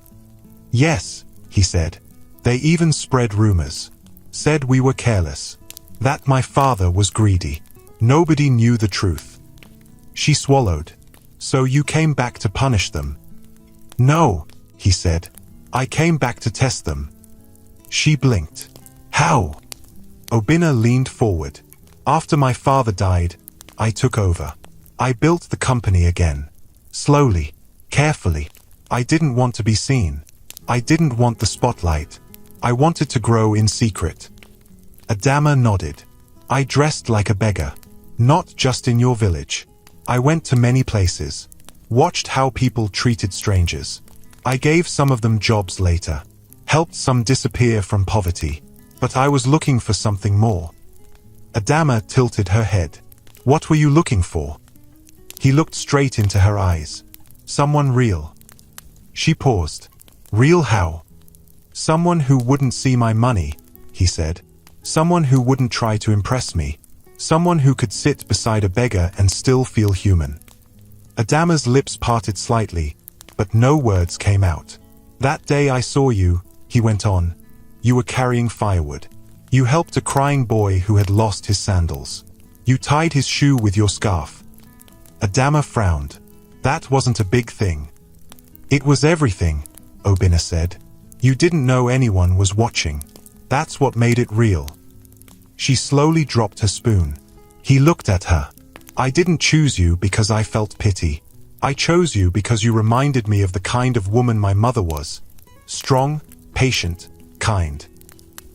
Yes, he said. They even spread rumors. said we were careless, that my father was greedy. Nobody knew the truth. She swallowed. So you came back to punish them? No, he said. I came back to test them. She blinked. How? Obinna leaned forward. After my father died, I took over. I built the company again. Slowly, carefully. I didn't want to be seen. I didn't want the spotlight. I wanted to grow in secret. Adama nodded. I dressed like a beggar. Not just in your village. I went to many places. Watched how people treated strangers. I gave some of them jobs later. Helped some disappear from poverty. But I was looking for something more. Adama tilted her head. What were you looking for? He looked straight into her eyes. Someone real. She paused. Real how? Someone who wouldn't see my money, he said. Someone who wouldn't try to impress me. Someone who could sit beside a beggar and still feel human. Adama's lips parted slightly, but no words came out. That day I saw you, he went on. You were carrying firewood. You helped a crying boy who had lost his sandals. You tied his shoe with your scarf. Adama frowned. That wasn't a big thing. It was everything, Obinna said. You didn't know anyone was watching. That's what made it real. She slowly dropped her spoon. He looked at her. I didn't choose you because I felt pity. I chose you because you reminded me of the kind of woman my mother was. Strong, patient, kind.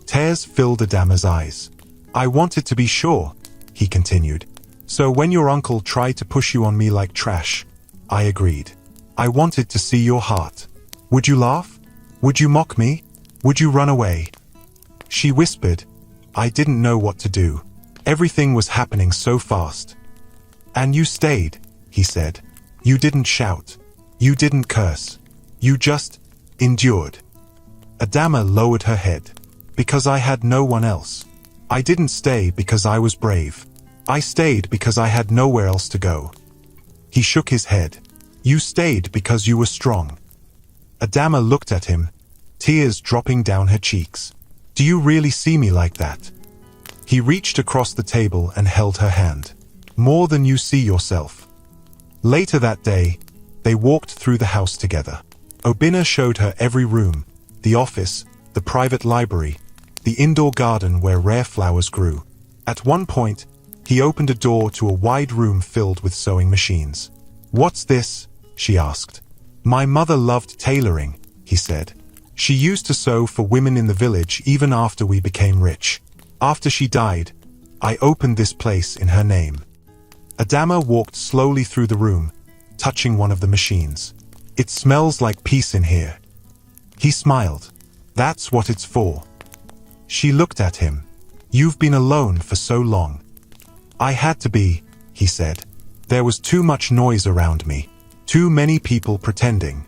Tears filled Adama's eyes. I wanted to be sure, he continued. So when your uncle tried to push you on me like trash, I agreed. I wanted to see your heart. Would you laugh? Would you mock me? Would you run away? She whispered. I didn't know what to do. Everything was happening so fast. And you stayed, he said. You didn't shout. You didn't curse. You just endured. Adama lowered her head. Because I had no one else. I didn't stay because I was brave. I stayed because I had nowhere else to go. He shook his head. You stayed because you were strong. Adama looked at him, tears dropping down her cheeks. Do you really see me like that? He reached across the table and held her hand. More than you see yourself. Later that day, they walked through the house together. Obinna showed her every room, the office, the private library, the indoor garden where rare flowers grew. At one point, he opened a door to a wide room filled with sewing machines. What's this? She asked. My mother loved tailoring, he said. She used to sew for women in the village even after we became rich. After she died, I opened this place in her name. Adama walked slowly through the room, touching one of the machines. It smells like peace in here. He smiled. That's what it's for. She looked at him. You've been alone for so long. I had to be, he said. There was too much noise around me. Too many people pretending.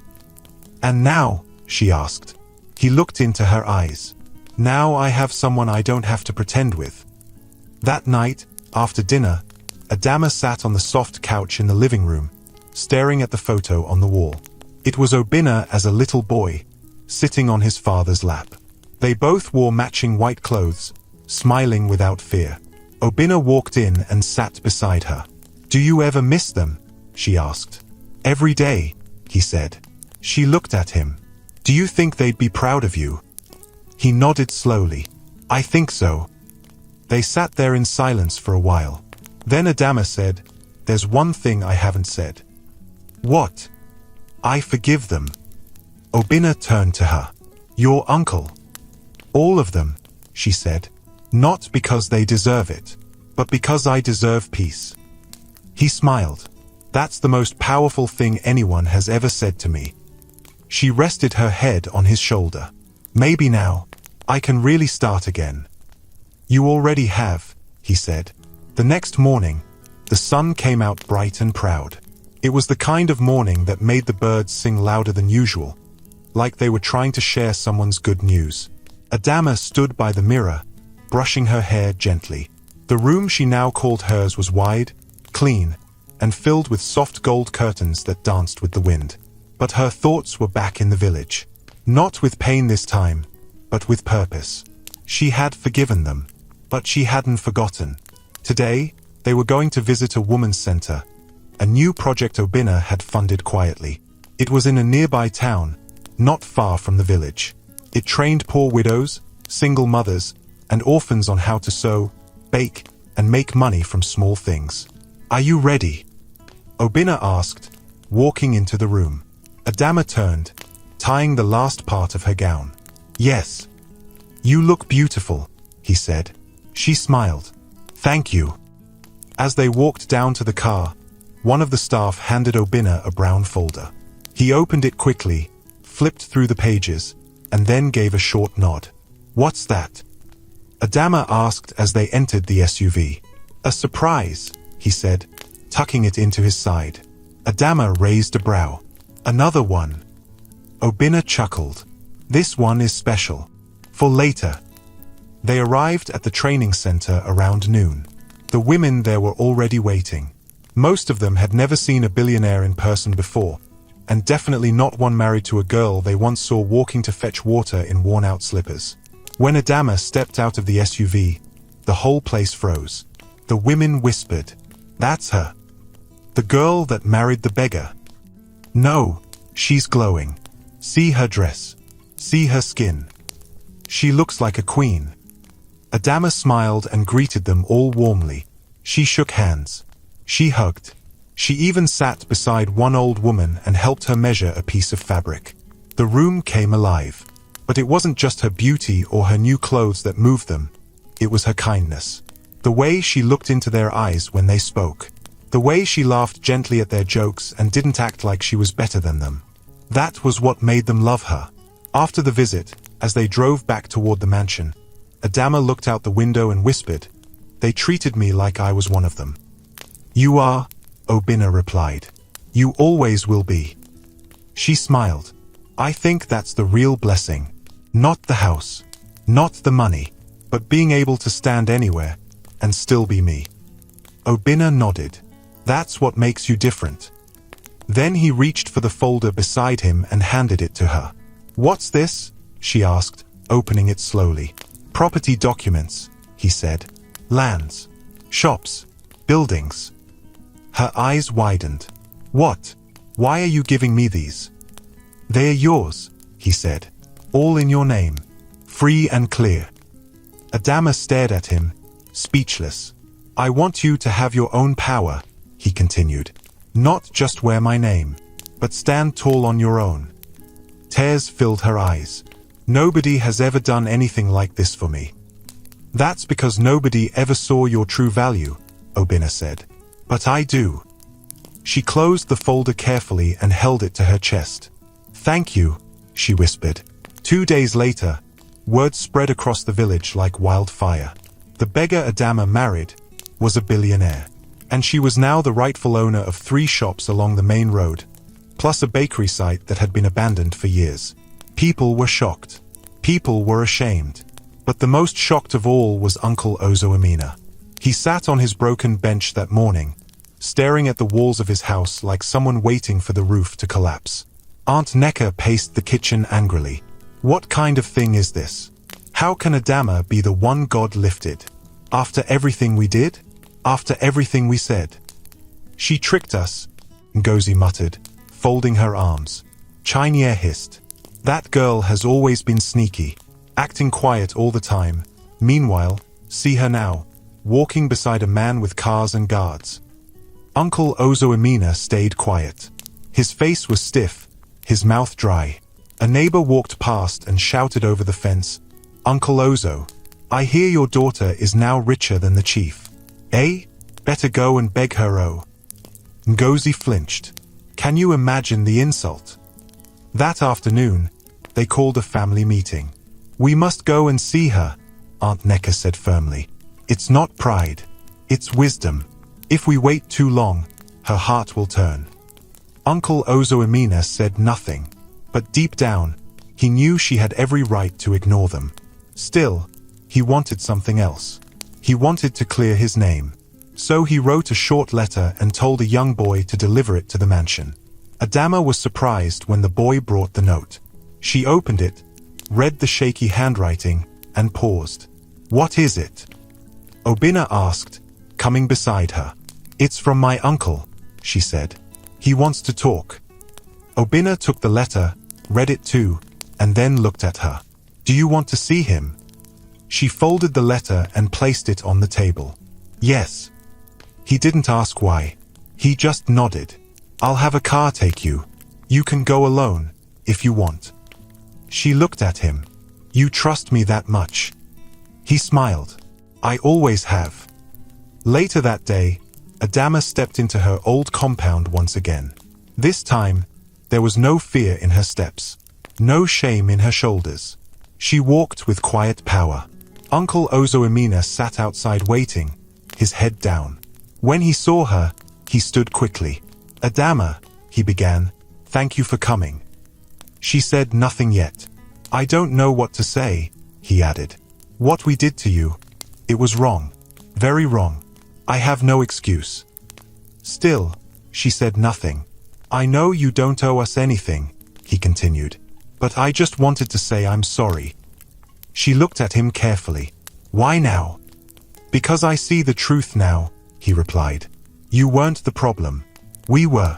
And now, she asked. He looked into her eyes. Now I have someone I don't have to pretend with. That night, after dinner, Adama sat on the soft couch in the living room, staring at the photo on the wall. It was Obinna as a little boy, sitting on his father's lap. They both wore matching white clothes, smiling without fear. Obinna walked in and sat beside her. Do you ever miss them? She asked. Every day, he said. She looked at him. Do you think they'd be proud of you? He nodded slowly. I think so. They sat there in silence for a while. Then Adama said, There's one thing I haven't said. What? I forgive them. Obinna turned to her. Your uncle. All of them, she said. Not because they deserve it, but because I deserve peace. He smiled. That's the most powerful thing anyone has ever said to me. She rested her head on his shoulder. Maybe now, I can really start again. You already have, he said. The next morning, the sun came out bright and proud. It was the kind of morning that made the birds sing louder than usual, like they were trying to share someone's good news. Adama stood by the mirror, brushing her hair gently. The room she now called hers was wide, clean, and filled with soft gold curtains that danced with the wind. But her thoughts were back in the village. Not with pain this time, but with purpose. She had forgiven them, but she hadn't forgotten. Today, they were going to visit a woman's center, a new project Obina had funded quietly. It was in a nearby town, not far from the village. It trained poor widows, single mothers, and orphans on how to sew, bake, and make money from small things. "Are you ready?" Obina asked, walking into the room. Adama turned, tying the last part of her gown. "Yes. You look beautiful," he said. She smiled. "Thank you." As they walked down to the car, one of the staff handed Obina a brown folder. He opened it quickly, flipped through the pages, and then gave a short nod. "What's that?" Adama asked as they entered the SUV. "A surprise," he said, tucking it into his side. Adama raised a brow. "Another one." Obina chuckled. "This one is special. For later." They arrived at the training center around noon. The women there were already waiting. Most of them had never seen a billionaire in person before, and definitely not one married to a girl they once saw walking to fetch water in worn-out slippers. When Adama stepped out of the SUV, the whole place froze. The women whispered, "That's her. The girl that married the beggar. No, she's glowing. See her dress. See her skin. She looks like a queen." Adama smiled and greeted them all warmly. She shook hands. She hugged. She even sat beside one old woman and helped her measure a piece of fabric. The room came alive. But it wasn't just her beauty or her new clothes that moved them. It was her kindness. The way she looked into their eyes when they spoke. The way she laughed gently at their jokes and didn't act like she was better than them. That was what made them love her. After the visit, as they drove back toward the mansion, Adama looked out the window and whispered, "They treated me like I was one of them." "You are," Obina replied. "You always will be." She smiled. "I think that's the real blessing. Not the house, not the money, but being able to stand anywhere and still be me." Obina nodded. "That's what makes you different." Then he reached for the folder beside him and handed it to her. "What's this?" she asked, opening it slowly. "Property documents," he said. "Lands, shops, buildings." Her eyes widened. "What? Why are you giving me these?" "They are yours," he said. "All in your name. Free and clear." Adama stared at him, speechless. "I want you to have your own power," he continued. "Not just wear my name, but stand tall on your own." Tears filled her eyes. "Nobody has ever done anything like this for me." "That's because nobody ever saw your true value," Obina said. "But I do." She closed the folder carefully and held it to her chest. "Thank you," she whispered. 2 days later, word spread across the village like wildfire. The beggar Adama married was a billionaire, and she was now the rightful owner of 3 shops along the main road, plus a bakery site that had been abandoned for years. People were shocked. People were ashamed. But the most shocked of all was Uncle Ozo Amina. He sat on his broken bench that morning, staring at the walls of his house like someone waiting for the roof to collapse. Aunt Neka paced the kitchen angrily. "What kind of thing is this? How can Adama be the one God lifted? After everything we did? After everything we said?" "She tricked us," Ngozi muttered, folding her arms. Chinyere hissed. "That girl has always been sneaky, acting quiet all the time. Meanwhile, see her now, walking beside a man with cars and guards." Uncle Ozo Amina stayed quiet. His face was stiff, his mouth dry. A neighbor walked past and shouted over the fence, "Uncle Ozo, I hear your daughter is now richer than the chief. Eh? Better go and beg her oh." Ngozi flinched. Can you imagine the insult? That afternoon, they called a family meeting. "We must go and see her," Aunt Neka said firmly. "It's not pride. It's wisdom. If we wait too long, her heart will turn." Uncle Ozo Amina said nothing, but deep down, he knew she had every right to ignore them. Still, he wanted something else. He wanted to clear his name. So he wrote a short letter and told a young boy to deliver it to the mansion. Adama was surprised when the boy brought the note. She opened it, read the shaky handwriting, and paused. "What is it?" Obinna asked, coming beside her. "It's from my uncle," she said. "He wants to talk." Obinna took the letter, read it too, and then looked at her. "Do you want to see him?" She folded the letter and placed it on the table. "Yes." He didn't ask why. He just nodded. "I'll have a car take you. You can go alone, if you want." She looked at him. "You trust me that much?" He smiled. "I always have." Later that day, Adama stepped into her old compound once again. This time, there was no fear in her steps, no shame in her shoulders. She walked with quiet power. Uncle Ozoemena sat outside waiting, his head down. When he saw her, he stood quickly. "Adama," he began, "thank you for coming." She said nothing yet. "I don't know what to say," he added. "What we did to you, it was wrong. Very wrong. I have no excuse." Still, she said nothing. "I know you don't owe us anything," he continued, "but I just wanted to say I'm sorry." She looked at him carefully. "Why now?" "Because I see the truth now," he replied. "You weren't the problem. We were."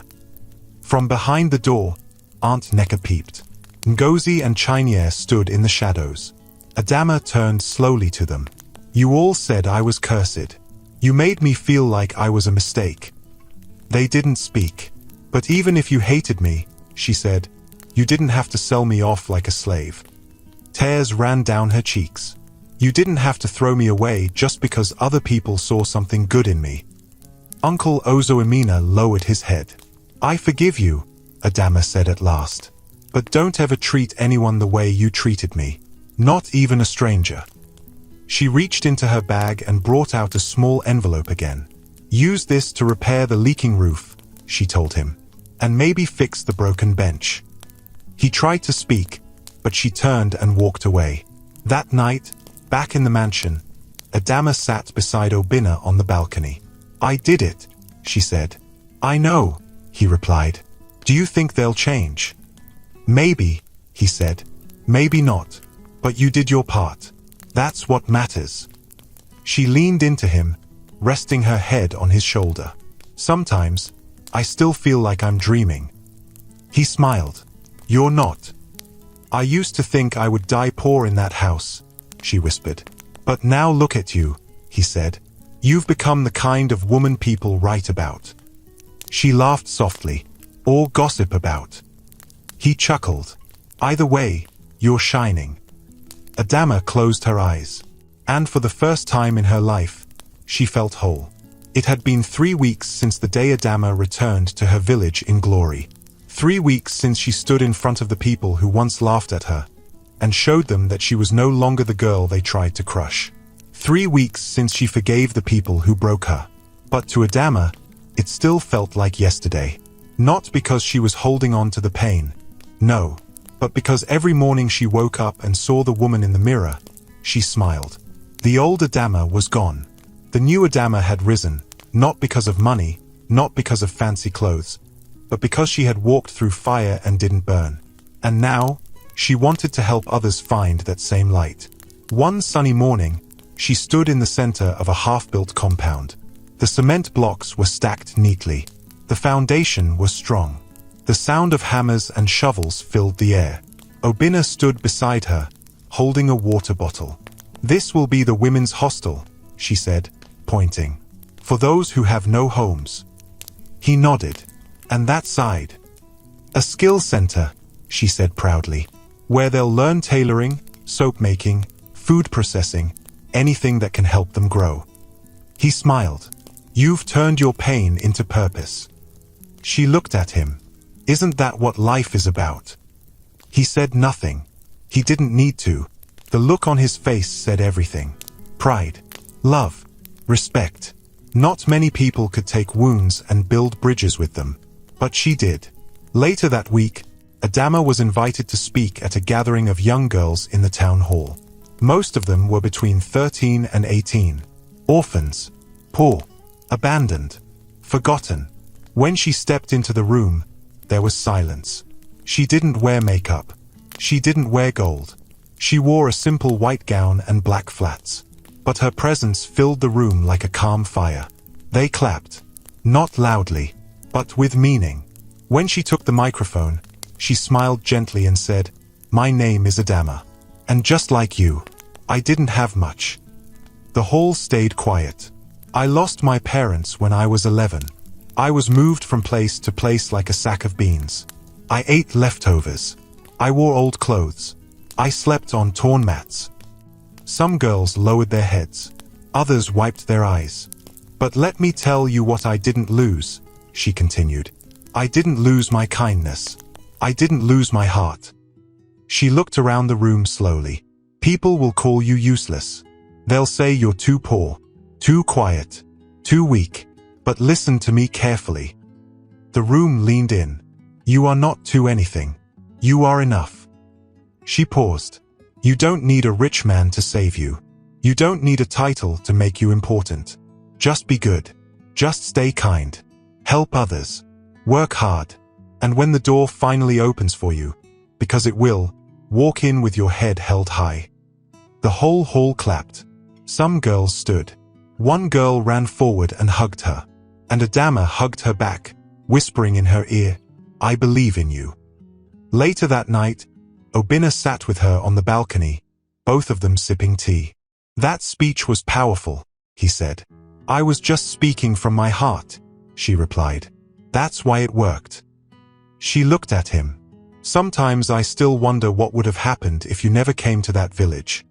From behind the door, Aunt Neka peeped. Ngozi and Chinyere stood in the shadows. Adama turned slowly to them. "You all said I was cursed. You made me feel like I was a mistake." They didn't speak. "But even if you hated me," she said, "you didn't have to sell me off like a slave." Tears ran down her cheeks. "You didn't have to throw me away just because other people saw something good in me." Uncle Ozoemena lowered his head. "I forgive you," Adama said at last. "But don't ever treat anyone the way you treated me. Not even a stranger." She reached into her bag and brought out a small envelope again. "Use this to repair the leaking roof," she told him, "and maybe fix the broken bench." He tried to speak, but she turned and walked away. That night, back in the mansion, Adama sat beside Obinna on the balcony. "I did it," she said. "I know," he replied. "Do you think they'll change?" "Maybe," he said. "Maybe not. But you did your part. That's what matters." She leaned into him, resting her head on his shoulder. "Sometimes, I still feel like I'm dreaming." He smiled. "You're not." "I used to think I would die poor in that house," she whispered. "But now look at you," he said. "You've become the kind of woman people write about." She laughed softly. "Or gossip about." He chuckled. "Either way, you're shining." Adama closed her eyes. And for the first time in her life, she felt whole. It had been 3 weeks since the day Adama returned to her village in glory. 3 weeks since she stood in front of the people who once laughed at her, and showed them that she was no longer the girl they tried to crush. 3 weeks since she forgave the people who broke her. But to Adama, it still felt like yesterday. Not because she was holding on to the pain. No. But because every morning she woke up and saw the woman in the mirror, she smiled. The old Adama was gone. The new Adama had risen, not because of money, not because of fancy clothes, but because she had walked through fire and didn't burn. And now, she wanted to help others find that same light. One sunny morning, she stood in the center of a half-built compound. The cement blocks were stacked neatly. The foundation was strong. The sound of hammers and shovels filled the air. Obinna stood beside her, holding a water bottle. "This will be the women's hostel," she said, pointing. "For those who have no homes." He nodded. "And that side?" "A skill center," she said proudly, "where they'll learn tailoring, soap making, food processing, anything that can help them grow." He smiled. "You've turned your pain into purpose." She looked at him. "Isn't that what life is about?" He said nothing. He didn't need to. The look on his face said everything. Pride, love, respect. Not many people could take wounds and build bridges with them. But she did. Later that week, Adama was invited to speak at a gathering of young girls in the town hall. Most of them were between 13 and 18. Orphans. Poor. Abandoned. Forgotten. When she stepped into the room, there was silence. She didn't wear makeup. She didn't wear gold. She wore a simple white gown and black flats, but her presence filled the room like a calm fire. They clapped, not loudly, but with meaning. When she took the microphone, she smiled gently and said, "My name is Adama. And just like you, I didn't have much." The hall stayed quiet. "I lost my parents when I was 11. I was moved from place to place like a sack of beans. I ate leftovers. I wore old clothes. I slept on torn mats." Some girls lowered their heads. Others wiped their eyes. "But let me tell you what I didn't lose," she continued. "I didn't lose my kindness. I didn't lose my heart." She looked around the room slowly. "People will call you useless. They'll say you're too poor, too quiet, too weak. But listen to me carefully." The room leaned in. "You are not too anything. You are enough." She paused. "You don't need a rich man to save you. You don't need a title to make you important. Just be good. Just stay kind. Help others. Work hard. And when the door finally opens for you, because it will, walk in with your head held high." The whole hall clapped. Some girls stood. One girl ran forward and hugged her. And Adama hugged her back, whispering in her ear, "I believe in you." Later that night, Obinna sat with her on the balcony, both of them sipping tea. "That speech was powerful," he said. "I was just speaking from my heart," she replied. "That's why it worked." She looked at him. "Sometimes I still wonder what would have happened if you never came to that village."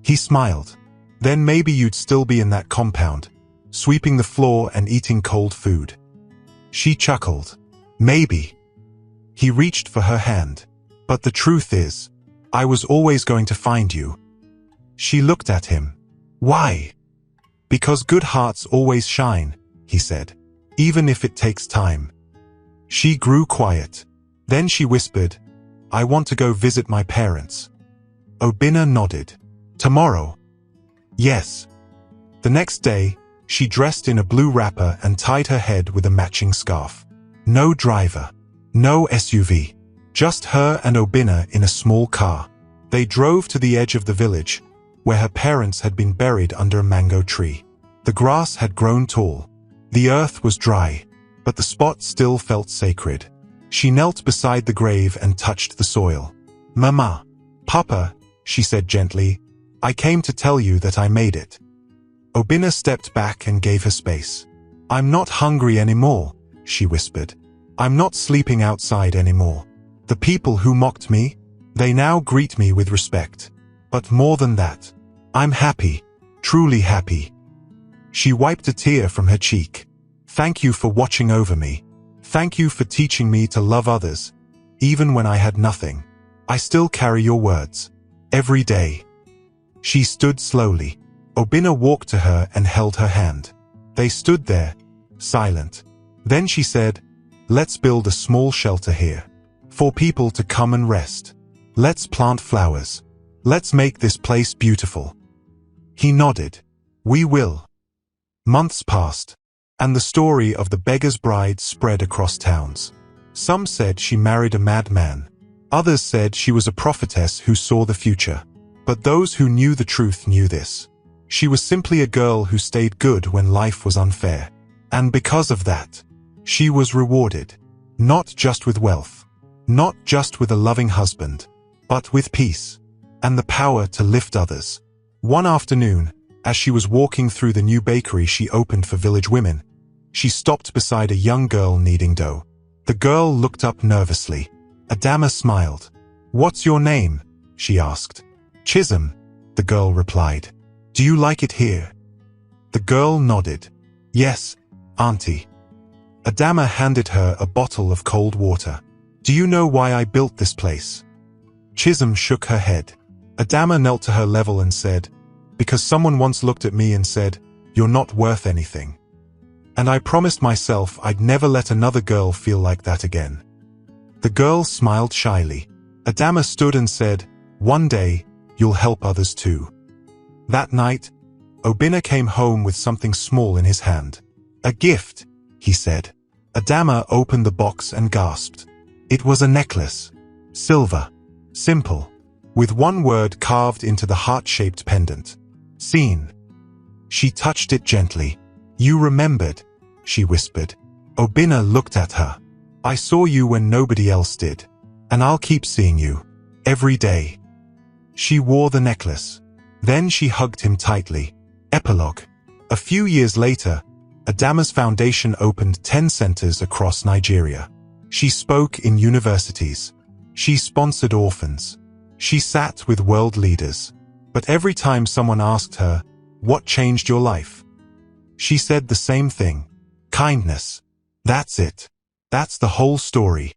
He smiled. "Then maybe you'd still be in that compound, sweeping the floor and eating cold food." She chuckled. "Maybe." He reached for her hand. "But the truth is, I was always going to find you." She looked at him. "Why?" "Because good hearts always shine," he said, "even if it takes time." She grew quiet. Then she whispered, "I want to go visit my parents." Obinna nodded. "Tomorrow?" "Yes." The next day, she dressed in a blue wrapper and tied her head with a matching scarf. No driver. No SUV. Just her and Obinna in a small car. They drove to the edge of the village, where her parents had been buried under a mango tree. The grass had grown tall. The earth was dry, but the spot still felt sacred. She knelt beside the grave and touched the soil. "Mama, Papa," she said gently, "I came to tell you that I made it." Obinna stepped back and gave her space. "I'm not hungry anymore," she whispered. "I'm not sleeping outside anymore. The people who mocked me, they now greet me with respect. But more than that, I'm happy, truly happy." She wiped a tear from her cheek. "Thank you for watching over me. Thank you for teaching me to love others, even when I had nothing. I still carry your words. Every day." She stood slowly. Obinna walked to her and held her hand. They stood there, silent. Then she said, "Let's build a small shelter here. For people to come and rest. Let's plant flowers. Let's make this place beautiful." He nodded. "We will." Months passed, and the story of the beggar's bride spread across towns. Some said she married a madman. Others said she was a prophetess who saw the future. But those who knew the truth knew this. She was simply a girl who stayed good when life was unfair. And because of that, she was rewarded. Not just with wealth. Not just with a loving husband. But with peace. And the power to lift others. One afternoon, as she was walking through the new bakery she opened for village women, she stopped beside a young girl kneading dough. The girl looked up nervously. Adama smiled. "What's your name?" she asked. "Chisholm," the girl replied. "Do you like it here?" The girl nodded. "Yes, Auntie." Adama handed her a bottle of cold water. "Do you know why I built this place?" Chisholm shook her head. Adama knelt to her level and said, "Because someone once looked at me and said, 'You're not worth anything.' And I promised myself I'd never let another girl feel like that again." The girl smiled shyly. Adama stood and said, "One day, you'll help others too." That night, Obinna came home with something small in his hand. "A gift," he said. Adama opened the box and gasped. It was a necklace. Silver. Simple. with one word carved into the heart-shaped pendant. Seen. She touched it gently. You remembered, she whispered. Obinna looked at her. I saw you when nobody else did. And I'll keep seeing you. Every day. She wore the necklace. Then she hugged him tightly. Epilogue. A few years later, Adama's foundation opened 10 centers across Nigeria. She spoke in universities. She sponsored orphans. She sat with world leaders. But every time someone asked her, what changed your life? She said the same thing. Kindness. That's it. That's the whole story.